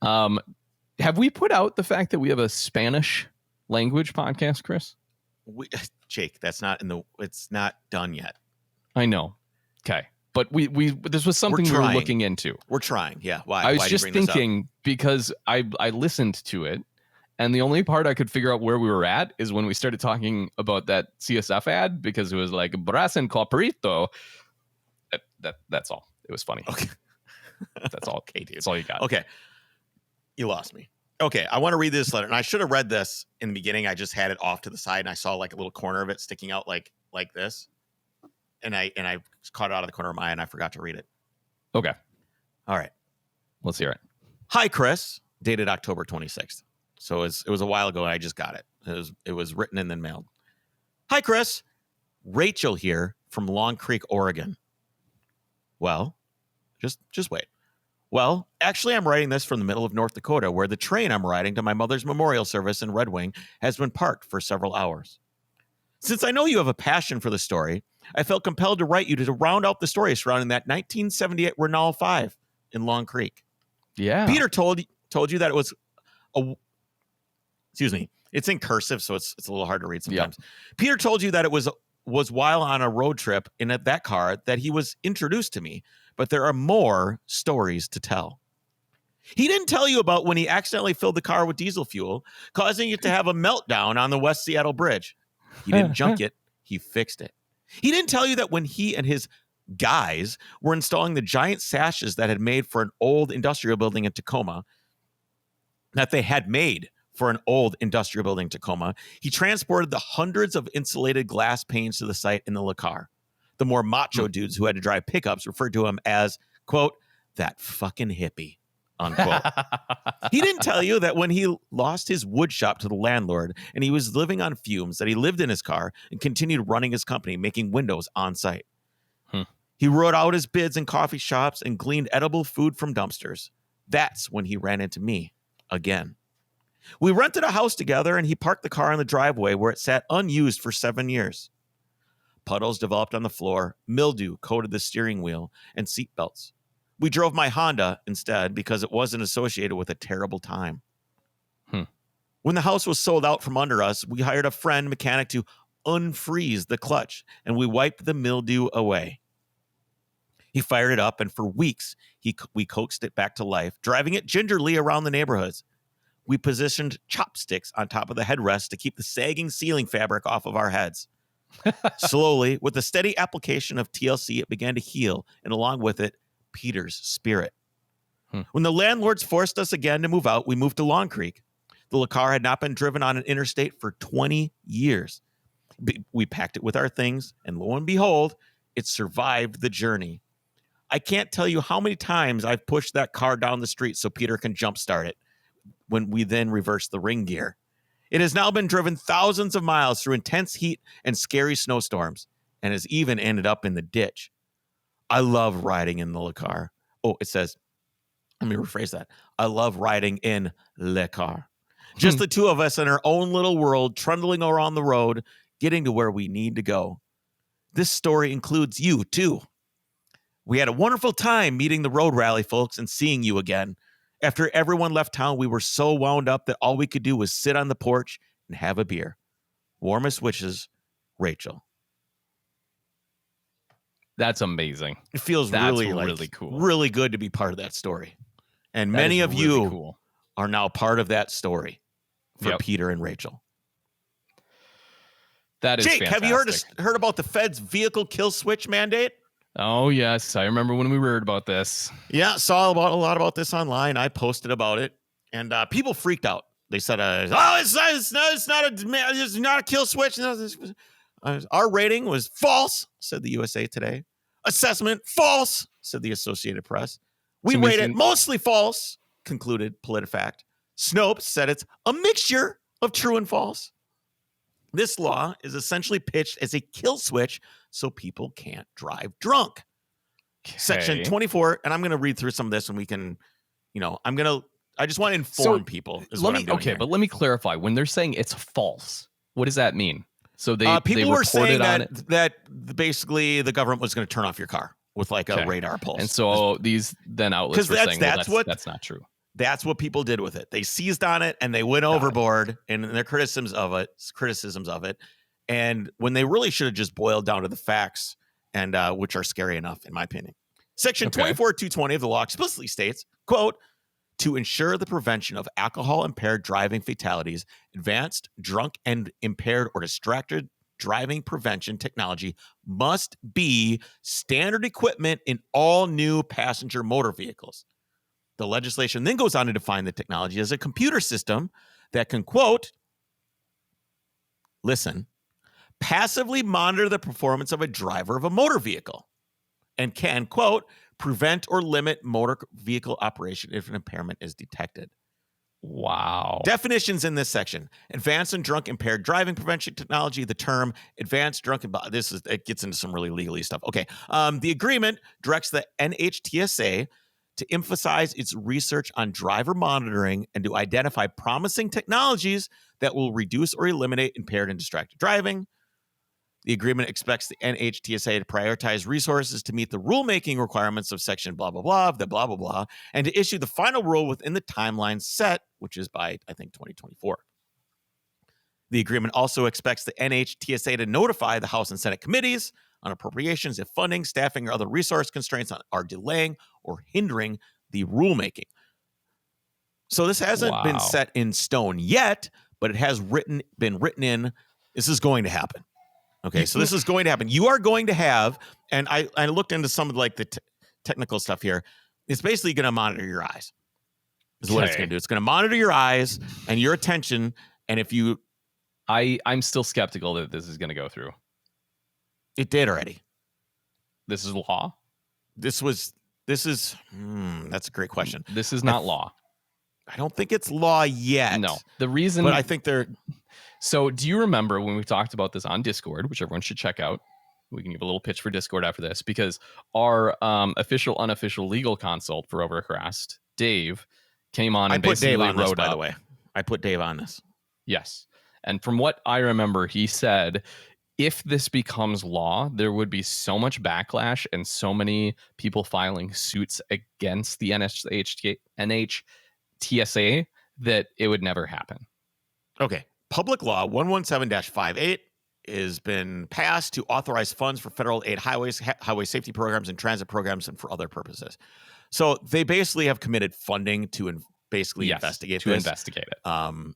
Have we put out the fact that we have a Spanish language podcast, Chris? Jake, it's not done yet. I know. Okay. But this was something we were looking into. We're trying. Yeah. Why? I was just thinking because I listened to it, and the only part I could figure out where we were at is when we started talking about that CSF ad, because it was like brass and coprito. That's all. It was funny. Okay. That's all. Okay, dude. That's all you got. Okay. You lost me. Okay. I want to read this letter, and I should have read this in the beginning. I just had it off to the side, and I saw like a little corner of it sticking out like this. And I caught it out of the corner of my eye, and I forgot to read it. Okay. All right. Let's hear it. Hi, Chris. Dated October 26th. So it was a while ago, and I just got it. It was written and then mailed. Hi, Chris. Rachel here from Long Creek, Oregon. Well, just wait. Well, actually, I'm writing this from the middle of North Dakota, where the train I'm riding to my mother's memorial service in Red Wing has been parked for several hours. Since I know you have a passion for the story, I felt compelled to write you to round out the story surrounding that 1978 Renault 5 in Long Creek. Yeah. Peter told you that it was excuse me. It's in cursive, so it's a little hard to read sometimes. Yep. Peter told you that it was while on a road trip in that car that he was introduced to me, but there are more stories to tell. He didn't tell you about when he accidentally filled the car with diesel fuel, causing it to have a meltdown on the West Seattle Bridge. He didn't junk it. He fixed it. He didn't tell you that when he and his guys were installing the giant sashes that had made for an old industrial building in Tacoma, he transported the hundreds of insulated glass panes to the site in the car. The more macho dudes who had to drive pickups referred to him as, quote, that fucking hippie, unquote. He didn't tell you that when he lost his wood shop to the landlord and he was living on fumes, that he lived in his car and continued running his company, making windows on site. He wrote out his bids in coffee shops and gleaned edible food from dumpsters. That's when he ran into me again. We rented a house together and he parked the car in the driveway where it sat unused for 7 years. Puddles developed on the floor, mildew coated the steering wheel and seat belts. We drove my Honda instead because it wasn't associated with a terrible time. When the house was sold out from under us, we hired a friend mechanic to unfreeze the clutch, and we wiped the mildew away. He fired it up, and for weeks, we coaxed it back to life, driving it gingerly around the neighborhoods. We positioned chopsticks on top of the headrest to keep the sagging ceiling fabric off of our heads. Slowly, with the steady application of TLC, it began to heal, and along with it, Peter's spirit. When the landlords forced us again to move out, we moved to Long Creek. The Lakar had not been driven on an interstate for 20 years. We packed it with our things, and lo and behold, it survived the journey. I can't tell you how many times I've pushed that car down the street so Peter can jumpstart it when we then reverse the ring gear. It has now been driven thousands of miles through intense heat and scary snowstorms, and has even ended up in the ditch. I love riding in the Lakar. Oh, it says, let me rephrase that. I love riding in le car. Just the two of us in our own little world, trundling around the road, getting to where we need to go. This story includes you, too. We had a wonderful time meeting the road rally folks and seeing you again. After everyone left town, we were so wound up that all we could do was sit on the porch and have a beer. Warmest wishes, Rachel. That's amazing. It feels really cool. Really good to be part of that story. And many of you are now part of that story for Peter and Rachel. That is Jake, fantastic. have you heard about the Fed's vehicle kill switch mandate? Oh, yes. I remember when we heard about this. Yeah, saw a lot about this online. I posted about it, and people freaked out. They said, it's not a kill switch. Our rating was false, said the USA Today. Assessment, false, said the Associated Press. We rate it mostly false, concluded PolitiFact. Snopes said it's a mixture of true and false. This law is essentially pitched as a kill switch so people can't drive drunk. Okay. Section 24, and I'm going to read through some of this and we can, I just want to inform people. But let me clarify. When they're saying it's false, what does that mean? So people were saying that basically the government was going to turn off your car with like a radar pulse. And so these then outlets were saying that's not true. That's what people did with it. They seized on it and they went overboard in their criticisms of it. And when they really should have just boiled down to the facts, and which are scary enough, in my opinion. Section 24.220 of the law explicitly states, quote, to ensure the prevention of alcohol-impaired driving fatalities, advanced drunk and impaired or distracted driving prevention technology must be standard equipment in all new passenger motor vehicles. The legislation then goes on to define the technology as a computer system that can, quote, passively monitor the performance of a driver of a motor vehicle and can, quote, prevent or limit motor vehicle operation if an impairment is detected. Wow. Definitions in this section. Advanced and drunk impaired driving prevention technology. The term advanced drunk, it gets into some really legally stuff. Okay. The agreement directs the NHTSA to emphasize its research on driver monitoring and to identify promising technologies that will reduce or eliminate impaired and distracted driving. The agreement expects the NHTSA to prioritize resources to meet the rulemaking requirements of section blah, blah, blah, the blah, blah, blah, and to issue the final rule within the timeline set, which is by, I think, 2024. The agreement also expects the NHTSA to notify the House and Senate committees on appropriations if funding, staffing, or other resource constraints are delaying or hindering the rulemaking. So this hasn't been set in stone yet, but it has been written in. This is going to happen. Okay, so this is going to happen. You are going to have, and I looked into some of like the technical stuff here. It's basically going to monitor your eyes. Is what it's going to do. It's going to monitor your eyes and your attention. And if you, I'm still skeptical that this is going to go through. It did already. This is law. This is. That's a great question. This is not law. I don't think it's law yet. No, the reason. But I think they're. So, do you remember when we talked about this on Discord, which everyone should check out? We can give a little pitch for Discord after this, because our unofficial legal consult for Overcrest, Dave, came on and basically wrote up. By the way, I put Dave on this. Yes, and from what I remember, he said, if this becomes law, there would be so much backlash and so many people filing suits against the NHTSA that it would never happen. Okay. Public Law 117-58 has been passed to authorize funds for federal aid highways, highway safety programs, and transit programs, and for other purposes. So they basically have committed funding to investigate it.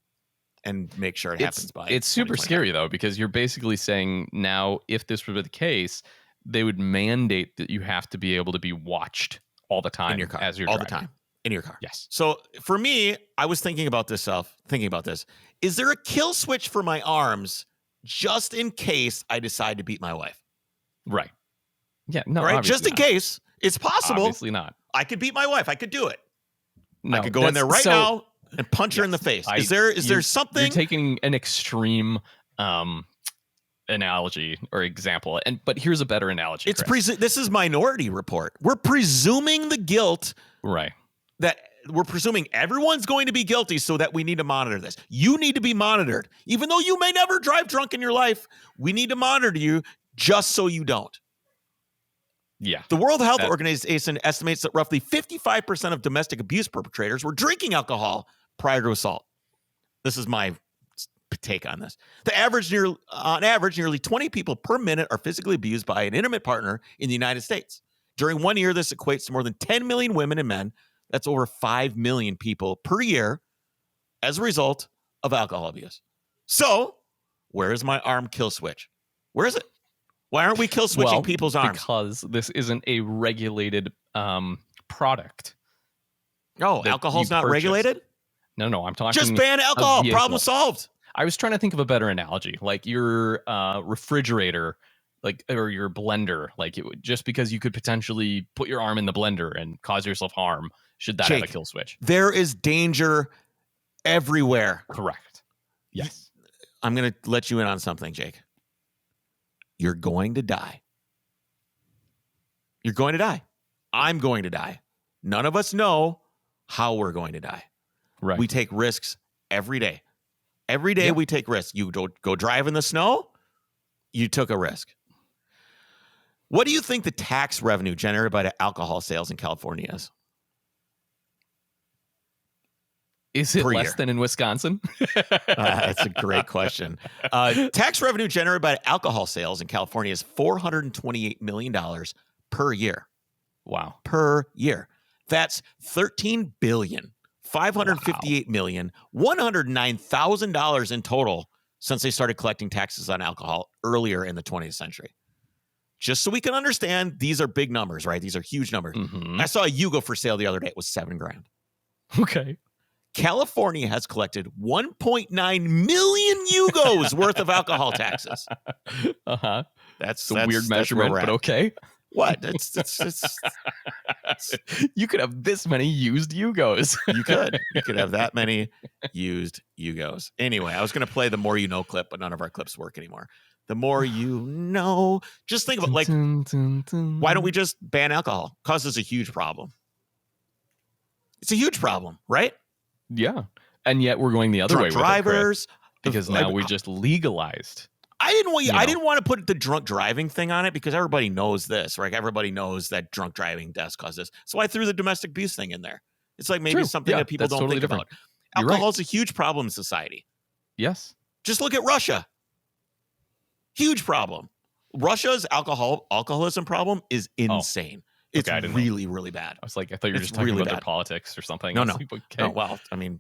And make sure it happens by. It's super scary though, because you're basically saying now, if this were the case, they would mandate that you have to be able to be watched all the time in your car, as you're all driving. the time in your car. Yes. So for me, I was thinking about this. Is there a kill switch for my arms just in case I decide to beat my wife? Right. Yeah. No. Right. Just in case. It's possible. Obviously not. I could beat my wife. I could do it. No, I could go in there right now and punch her in the face. Is there something? You're taking an extreme analogy or example, but here's a better analogy. This is Minority Report. We're presuming the guilt, right? That we're presuming everyone's going to be guilty, so that we need to monitor this. You need to be monitored, even though you may never drive drunk in your life. We need to monitor you just so you don't. Yeah. The World Health Organization estimates that roughly 55% of domestic abuse perpetrators were drinking alcohol prior to assault. This is my take on this. On average, nearly 20 people per minute are physically abused by an intimate partner in the United States. During 1 year, this equates to more than 10 million women and men. That's over 5 million people per year as a result of alcohol abuse. So, where is my arm kill switch? Where is it? Why aren't we kill switching people's arms? Because this isn't a regulated product. Oh, alcohol's not regulated? No, I'm talking. Just ban alcohol. Problem solved. I was trying to think of a better analogy, like your refrigerator, or your blender. Just because you could potentially put your arm in the blender and cause yourself harm, should that have a kill switch? There is danger everywhere. Correct. Yes. I'm going to let you in on something, Jake. You're going to die. You're going to die. I'm going to die. None of us know how we're going to die. Right. We take risks every day. Every day we take risks. You go drive in the snow, you took a risk. What do you think the tax revenue generated by the alcohol sales in California is? Is it less than in Wisconsin? That's a great question. Tax revenue generated by alcohol sales in California is $428 million per year. Wow. Per year. That's $13,558,109,000 in total since they started collecting taxes on alcohol earlier in the 20th century. Just so we can understand, these are big numbers, right? These are huge numbers. Mm-hmm. I saw a Yugo for sale the other day. It was $7,000. Okay. California has collected 1.9 million Yugos worth of alcohol taxes. Uh-huh. That's a weird measurement, but okay. What? You could have this many used Yugos. You could have that many used Yugos. Anyway, I was going to play the More You Know clip, but none of our clips work anymore. The more you know. Just think about, why don't we just ban alcohol? Causes a huge problem. It's a huge problem, right? Yeah. And yet we're going the other way with drivers. Because now we just legalized. I didn't want to put the drunk driving thing on it because everybody knows this, right? Everybody knows that drunk driving does cause this. So I threw the domestic abuse thing in there. It's like maybe something that people don't think about. Alcohol is a huge problem in society. Yes. Just look at Russia. Huge problem. Russia's alcoholism problem is insane. It's really, really bad. I was like, I thought you were just talking about their politics or something. No. Okay. No, well, we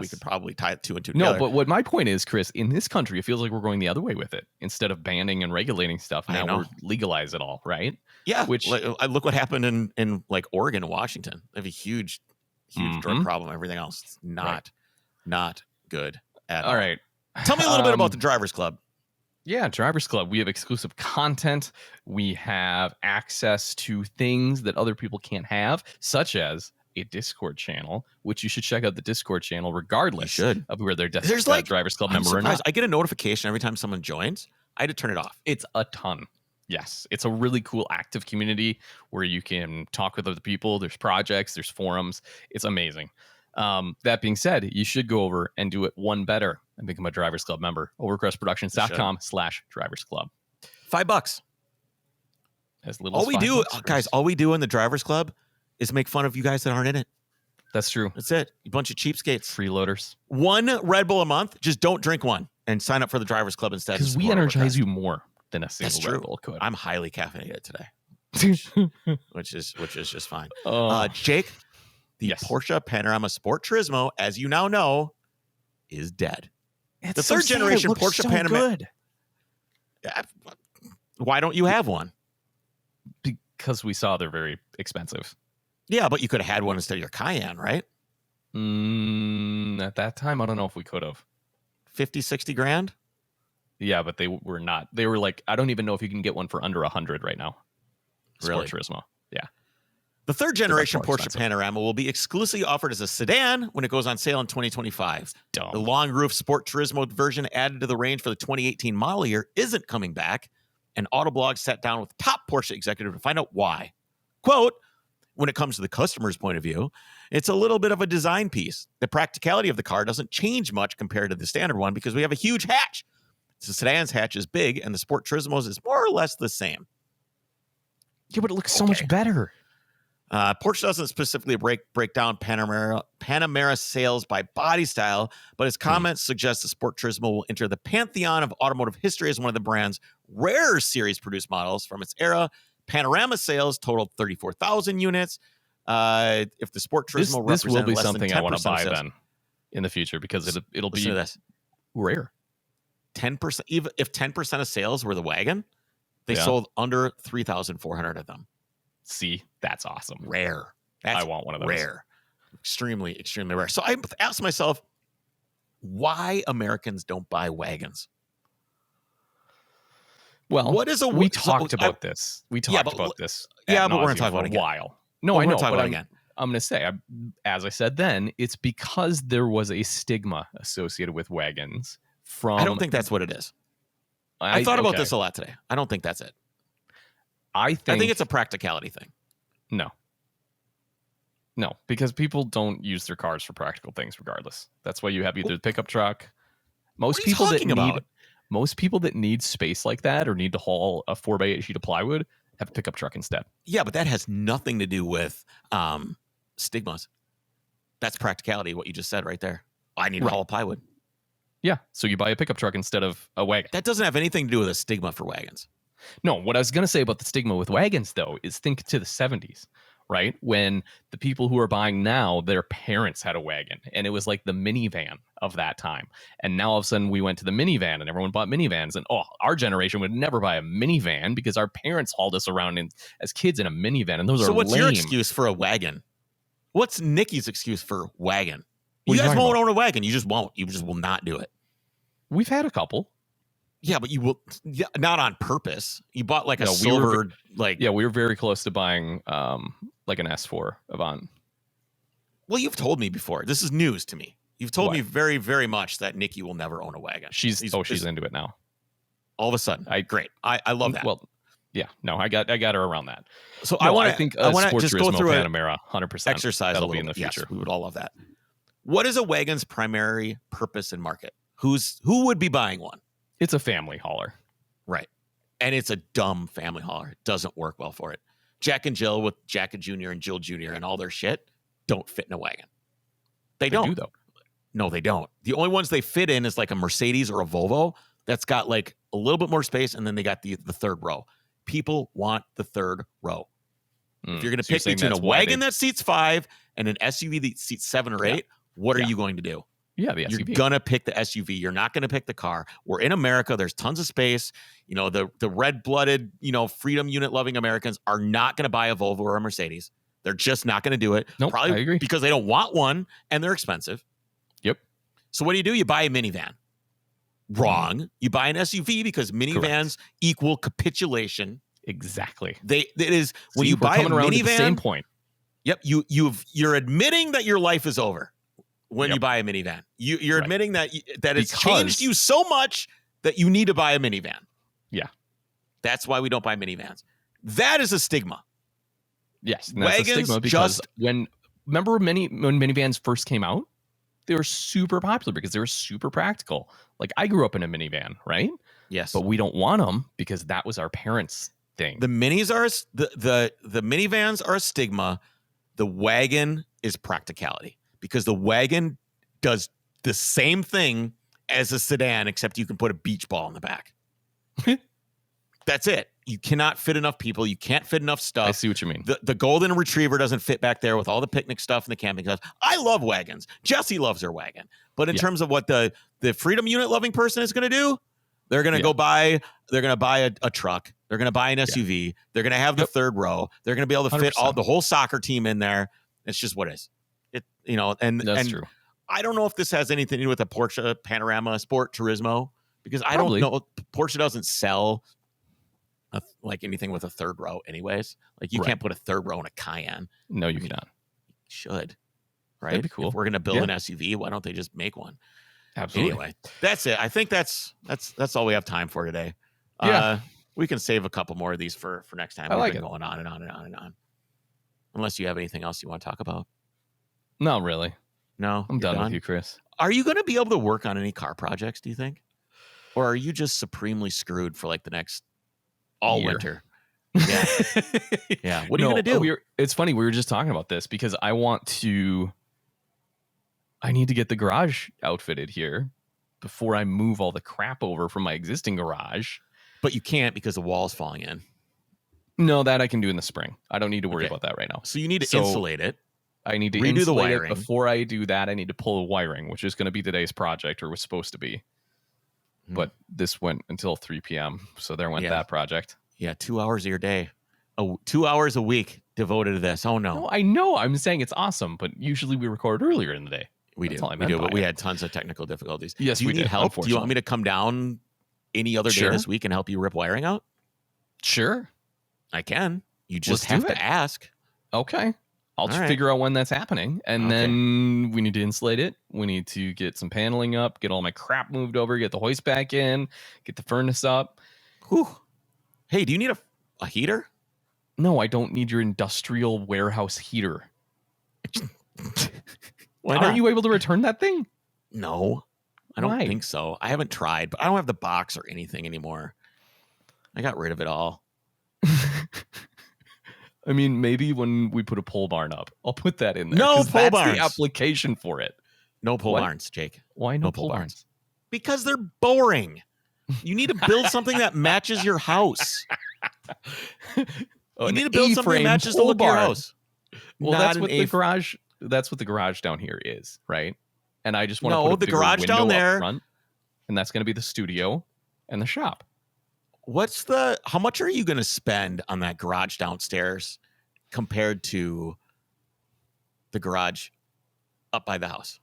could probably tie it two and two together. No, but what my point is, Chris, in this country, it feels like we're going the other way with it. Instead of banning and regulating stuff, now we're legalize it all, right? Yeah. Look what happened in Oregon and Washington. They have a huge drug problem. Everything else is not good at all. All right. Tell me a little bit about the Drivers Club. Yeah, Drivers Club. We have exclusive content. We have access to things that other people can't have, such as a Discord channel, which you should check out the Discord channel regardless of where they're Drivers Club member or not. I get a notification every time someone joins. I had to turn it off. It's a ton. Yes. It's a really cool active community where you can talk with other people. There's projects, there's forums. It's amazing. That being said, you should go over and do it one better and become a Drivers Club member. Overcrestproductions.com/Drivers Club. $5. As little as $5, guys, all we do in the Drivers Club is make fun of you guys that aren't in it. That's true. That's it. A bunch of cheapskates. Freeloaders. One Red Bull a month. Just don't drink one and sign up for the Drivers Club instead. Because we energize you more than a single Red Bull could. I'm highly caffeinated today, which is just fine. Jake, the Porsche Panorama Sport Turismo, as you now know, is dead. It's the third generation Porsche Panamera. Why don't you have one? Because we saw they're very expensive. Yeah, but you could have had one instead of your Cayenne, right? At that time, I don't know if we could have. 50, 60 grand? Yeah, but they were not. They were like, I don't even know if you can get one for under 100 right now. Really? Sport Turismo. Yeah. The third generation Porsche Panorama will be exclusively offered as a sedan when it goes on sale in 2025. Dumb. The long roof Sport Turismo version added to the range for the 2018 model year isn't coming back. And Autoblog sat down with top Porsche executive to find out why. Quote, when it comes to the customer's point of view, it's a little bit of a design piece. The practicality of the car doesn't change much compared to the standard one because we have a huge hatch. The sedan's hatch is big and the Sport Turismo's is more or less the same. Yeah, but it looks so much better. Porsche doesn't specifically break down Panamera sales by body style, but his comments suggest the Sport Turismo will enter the pantheon of automotive history as one of the brand's rarer series-produced models from its era. Panorama sales totaled 34,000 units. If the Sport Turismo this will be less something I want to buy sales, then in the future because it'll be rare. 10%, even if 10% of sales were the wagon, they sold under 3,400 of them. See, that's awesome. Rare. I want one of those. Rare. Extremely, extremely rare. So I asked myself, why Americans don't buy wagons? Well, we talked about this. We talked about this. Yeah, but we're going to talk about it a while. No, I know. But I'm going to say, as I said then, it's because there was a stigma associated with wagons. I don't think that's what it is. I thought about this a lot today. I don't think that's it. I think it's a practicality thing. No, because people don't use their cars for practical things regardless. That's why you have either the pickup truck. Most people that need space like that or need to haul a 4x8 sheet of plywood have a pickup truck instead. Yeah, but that has nothing to do with stigmas. That's practicality, what you just said right there. I need to haul plywood. Yeah, so you buy a pickup truck instead of a wagon. That doesn't have anything to do with a stigma for wagons. No, what I was going to say about the stigma with wagons, though, is think to the 70s, right? When the people who are buying now, their parents had a wagon, and it was like the minivan of that time. And now all of a sudden we went to the minivan, and everyone bought minivans. And our generation would never buy a minivan because our parents hauled us around as kids in a minivan, and those are lame. So what's your excuse for a wagon? What's Nikki's excuse for wagon? You guys won't own a wagon. You just won't. You just will not do it. We've had a couple. Yeah, but you will not on purpose. You bought like a silver, we were very close to buying like an S4 Avant. Well, you've told me before. This is news to me. You've told me very, very much that Nikki will never own a wagon. She's into it now. All of a sudden, great. I love that. Well, yeah, no, I got her around that. So I want to just go through Panamera 100% exercise. That'll be in the future. Yes, we would all love that. What is a wagon's primary purpose and market? Who would be buying one? It's a family hauler. Right. And it's a dumb family hauler. It doesn't work well for it. Jack and Jill with Jack and Jr. and Jill Jr. and all their shit don't fit in a wagon. They don't. Do, though. No, they don't. The only ones they fit in is like a Mercedes or a Volvo that's got like a little bit more space, and then they got the third row. People want the third row. If you're going to pick between a wagon that seats 5 and an SUV that seats 7 or 8, what are you going to do? Yeah, the SUV. You're going to pick the SUV. You're not going to pick the car. We're in America. There's tons of space. You know, the red-blooded, freedom unit-loving Americans are not going to buy a Volvo or a Mercedes. They're just not going to do it. Nope, probably I agree. Because they don't want one and they're expensive. Yep. So what do? You buy a minivan. Wrong. You buy an SUV because minivans equal capitulation. Exactly. It is when you buy a minivan. The same point. Yep. You're admitting that your life is over. When you buy a minivan, you're admitting that it's changed you so much that you need to buy a minivan. Yeah. That's why we don't buy minivans. That is a stigma. Yes. And that's a stigma because remember when minivans first came out, they were super popular because they were super practical. Like I grew up in a minivan, right? Yes. But we don't want them because that was our parents' thing. The minis are the minivans are a stigma. The wagon is practicality. Because the wagon does the same thing as a sedan, except you can put a beach ball in the back. That's it. You cannot fit enough people. You can't fit enough stuff. I see what you mean. The golden retriever doesn't fit back there with all the picnic stuff and the camping stuff. I love wagons. Jesse loves her wagon. But in terms of what the Freedom Unit loving person is going to do, they're going to go buy. They're going to buy a truck. They're going to buy an SUV. Yeah. They're going to have the third row. They're going to be able to fit 100%. The whole soccer team in there. It's just what it is. That's true. I don't know if this has anything to do with the Porsche Panorama Sport Turismo, because I don't know. Porsche doesn't sell like anything with a third row anyways. Like you can't put a third row in a Cayenne. No, you cannot. Should. Right? That'd be cool. If we're going to build an SUV, why don't they just make one? Absolutely. Anyway, that's it. I think that's all we have time for today. We can save a couple more of these for next time. We've been going on and on and on and on. Unless you have anything else you want to talk about. No, really. No, I'm done with you, Chris. Are you going to be able to work on any car projects, do you think? Or are you just supremely screwed for like the next winter? Yeah. Yeah. What are you going to do? It's funny. We were just talking about this because I need to get the garage outfitted here before I move all the crap over from my existing garage. But you can't because the wall's falling in. No, that I can do in the spring. I don't need to worry about that right now. So you need to insulate it. I need to redo the wiring. Before I do that, I need to pull the wiring, which is going to be today's project, or was supposed to be. But this went until 3 p.m. So there went that project. Yeah, 2 hours of your day. 2 hours a week devoted to this. Oh, no. No, I know. I'm saying it's awesome, but usually we record earlier in the day. We do, but we had tons of technical difficulties. Yes, do you need help? Do you want me to come down any other day this week and help you rip wiring out? Sure. I can. You just have to ask. Okay. I'll just figure out when that's happening. And then we need to insulate it. We need to get some paneling up, get all my crap moved over, get the hoist back in, get the furnace up. Whew. Hey, do you need a heater? No, I don't need your industrial warehouse heater. Why not? Aren't you able to return that thing? No, I don't think so. I haven't tried, but I don't have the box or anything anymore. I got rid of it all. I mean, maybe when we put a pole barn up, I'll put that in there. No pole barns. The application for it. No pole barns, Jake. Why no pole barns? Because they're boring. You need to build something that matches your house. You need to build something that matches the look of your house. Well, that's what the garage. That's what the garage down here is, right? And I just want to put the garage down there, front, and that's going to be the studio and the shop. How much are you going to spend on that garage downstairs compared to the garage up by the house?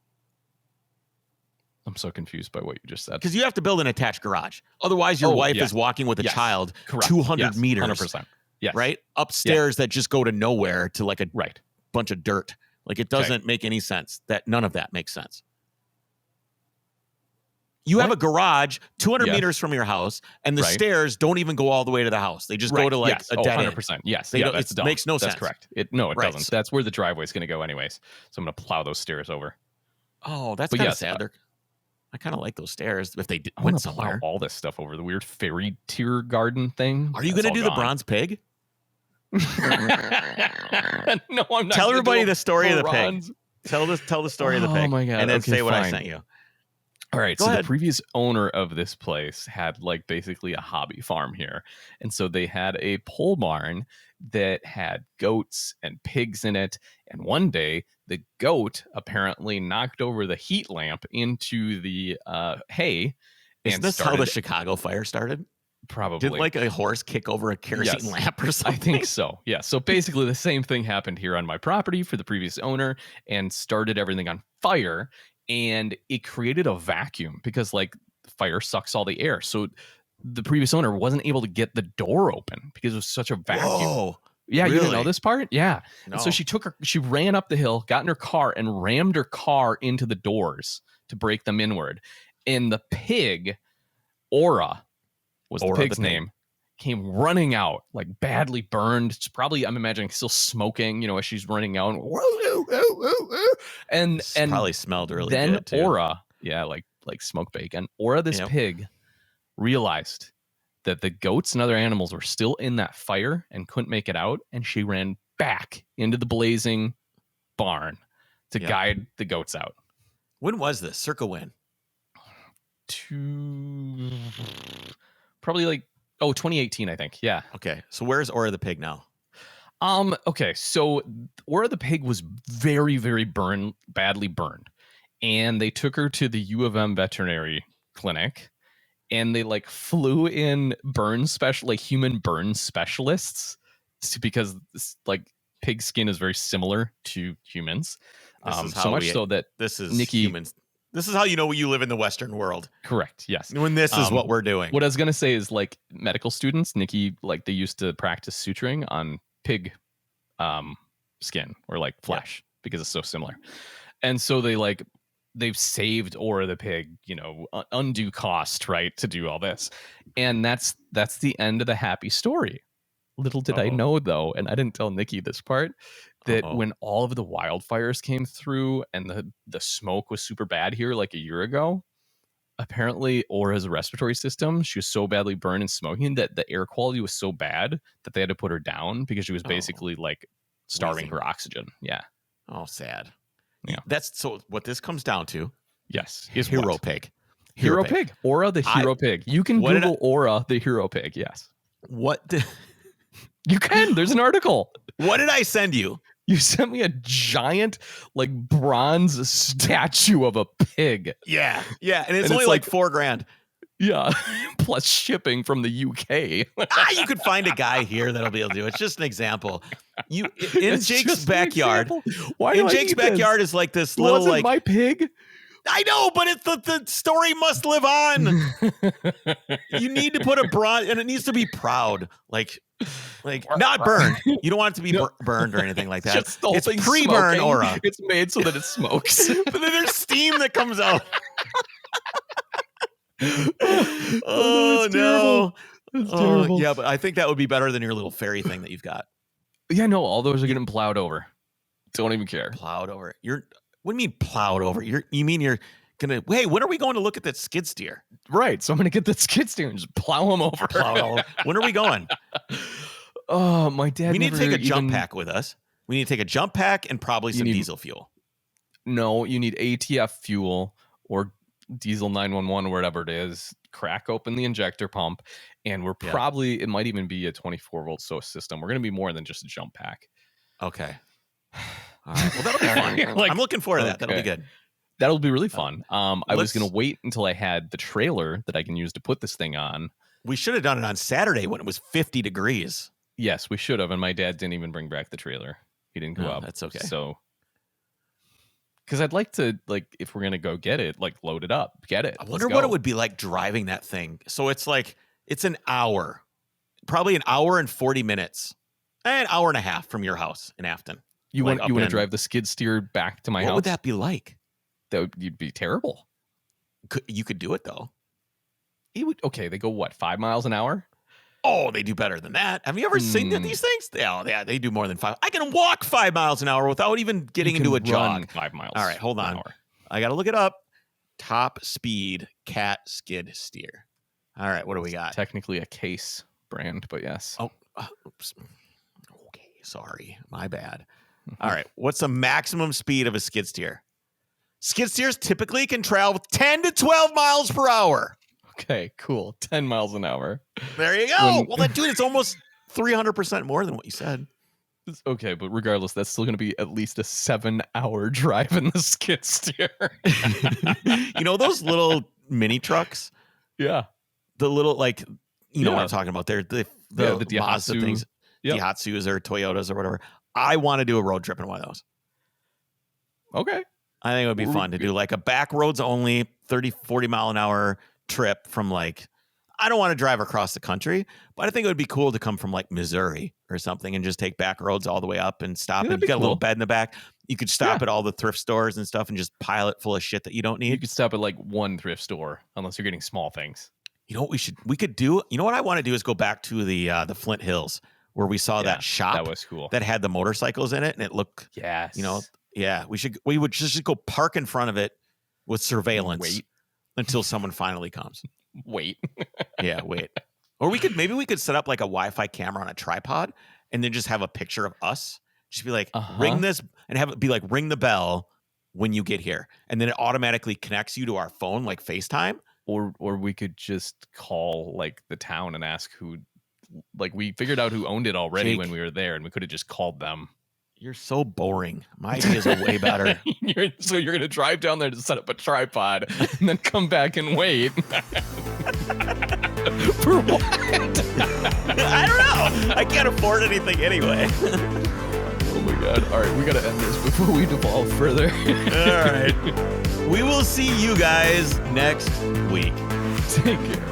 I'm so confused by what you just said. Because you have to build an attached garage. Otherwise, your wife is walking with a child 200 meters. 100%. Yes. Right? Upstairs that just go to nowhere to like a bunch of dirt. Like it doesn't make any sense. None of that makes sense. You have a garage 200 meters from your house, and the stairs don't even go all the way to the house. They just go to like a dead 100%. end. Yes. It makes no sense. That's correct. It doesn't. That's where the driveway is going to go anyways. So I'm going to plow those stairs over. Oh, that's kind of sad. I kind of like those stairs if they went somewhere. Plow all this stuff over the weird fairy tier garden thing. Are you going to do the bronze pig? No, I'm not. Tell everybody the story of the pig. Tell the story of the pig. Oh my God. And then say what I sent you. All right. The previous owner of this place had like basically a hobby farm here. And so they had a pole barn that had goats and pigs in it. And one day the goat apparently knocked over the heat lamp into the hay. Isn't this how the Chicago fire started? Probably. Did like a horse kick over a kerosene lamp or something? I think so. Yeah. So basically the same thing happened here on my property for the previous owner and started everything on fire. And it created a vacuum because like fire sucks all the air. So the previous owner wasn't able to get the door open because it was such a vacuum. Whoa, yeah, really? You didn't know this part? Yeah. No. And so she ran up the hill, got in her car and rammed her car into the doors to break them inward. And the pig, Aura was the pig's name, came running out like badly burned. It's probably, I'm imagining, still smoking, as she's running out. And probably smelled really then good too. Aura, like smoked bacon. Aura, this pig, realized that the goats and other animals were still in that fire and couldn't make it out, and she ran back into the blazing barn to guide the goats out. When was this? Circa when? probably like 2018, I think. Yeah. Okay. So where's Aura the pig now? Okay. So Aura the pig was very, very badly burned, and they took her to the U of M veterinary clinic, and they like flew in human burn specialists because like pig skin is very similar to humans. So much so that this is Nikki, humans. This is how you know you live in the Western world. Correct. Yes. When this is what we're doing. What I was going to say is like medical students, Nikki, like they used to practice suturing on pig skin or like flesh because it's so similar. And so they've saved Aura the pig, undue cost, right, to do all this. And that's the end of the happy story. Little did I know, though, and I didn't tell Nikki this part, that when all of the wildfires came through and the smoke was super bad here like a year ago, apparently Aura's respiratory system, she was so badly burned and smoking that the air quality was so bad that they had to put her down because she was basically like starving her oxygen. Yeah. Oh, sad. Yeah. That's so what this comes down to. Yes. Is Hero Pig. Hero Pig. Aura the Hero Pig. You can Google Aura the Hero Pig. Yes. You can. There's an article. What did I send you? You sent me a giant, like, bronze statue of a pig. Yeah. Yeah. And it's only like $4,000. Yeah. Plus shipping from the UK. You could find a guy here that'll be able to do it. It's just an example. In Jake's backyard. Why in Jake's backyard is like this little like my pig. I know, but it's the story must live on. You need to put a bronze, and it needs to be proud, like not burned. You don't want it to be burned or anything like that. It's pre-burn Aura. It's made so that it smokes, but then there's steam that comes out. No! That's terrible. Yeah, but I think that would be better than your little fairy thing that you've got. Yeah, no, all those are getting plowed over. Don't even care. Plowed over. What do you mean plowed over? You mean you're gonna? Hey, when are we going to look at that skid steer? Right. So I'm gonna get that skid steer and just plow him over. When are we going? Oh, my dad. We need to take a jump pack with us. We need to take a jump pack and probably some diesel fuel. No, you need ATF fuel or diesel 911 or whatever it is. Crack open the injector pump, and we're probably it might even be a 24-volt SOS system. We're gonna be more than just a jump pack. Okay. All right. Well, that'll be fun. I'm looking forward to that. That'll be good. That'll be really fun. I was going to wait until I had the trailer that I can use to put this thing on. We should have done it on Saturday when it was 50 degrees. Yes, we should have. And my dad didn't even bring back the trailer. He didn't go up. That's okay. So, because I'd like to, if we're going to go get it, load it up, get it. I wonder what it would be like driving that thing. So it's an hour, probably an hour and 40 minutes, an hour and a half from your house in Afton. You want to drive the skid steer back to my house? What would that be like? You'd be terrible. You could do it though. Okay, they go what, 5 miles an hour? Oh, they do better than that. Have you ever seen these things? Yeah, they do more than 5. I can walk 5 miles an hour without even getting into a jog. 5 miles. All right, hold on. I got to look it up. Top speed cat skid steer. All right, what do we got? Technically a Case brand, but yes. Oh, oops. Okay, sorry, my bad. All right, what's the maximum speed of a skid steer? Skid steers typically can travel 10 to 12 miles per hour. Okay, cool. 10 miles an hour. There you go. Well, it's almost 300% more than what you said. Okay, but regardless, that's still going to be at least a 7-hour drive in the skid steer. You know those little mini trucks? Yeah. The little, what I'm talking about. They're the Daihatsu things. Daihatsus or Toyotas or whatever. I want to do a road trip in one of those. Okay. I think it would be fun to do a back roads only 30, 40 mile an hour trip from I don't want to drive across the country, but I think it would be cool to come from Missouri or something and just take back roads all the way up and stop. And you got a little bed in the back. You could stop at all the thrift stores and stuff and just pile it full of shit that you don't need. You could stop at one thrift store unless you're getting small things. You know what we could do? You know what I want to do is go back to the Flint Hills where we saw that shop that was cool that had the motorcycles in it, and it looked we would just go park in front of it with surveillance. Wait until someone finally comes. Wait. Or maybe we could set up a Wi-Fi camera on a tripod and then just have a picture of us. Just be ring this, and have it be ring the bell when you get here. And then it automatically connects you to our phone, like FaceTime. or we could just call like the town and ask who. Like we figured out who owned it already when we were there, and we could have just called them. You're so boring. My ideas are way better. So you're gonna drive down there to set up a tripod, and then come back and wait. For what? I don't know. I can't afford anything anyway. Oh my god. All right, we gotta end this before we devolve further. All right. We will see you guys next week. Take care.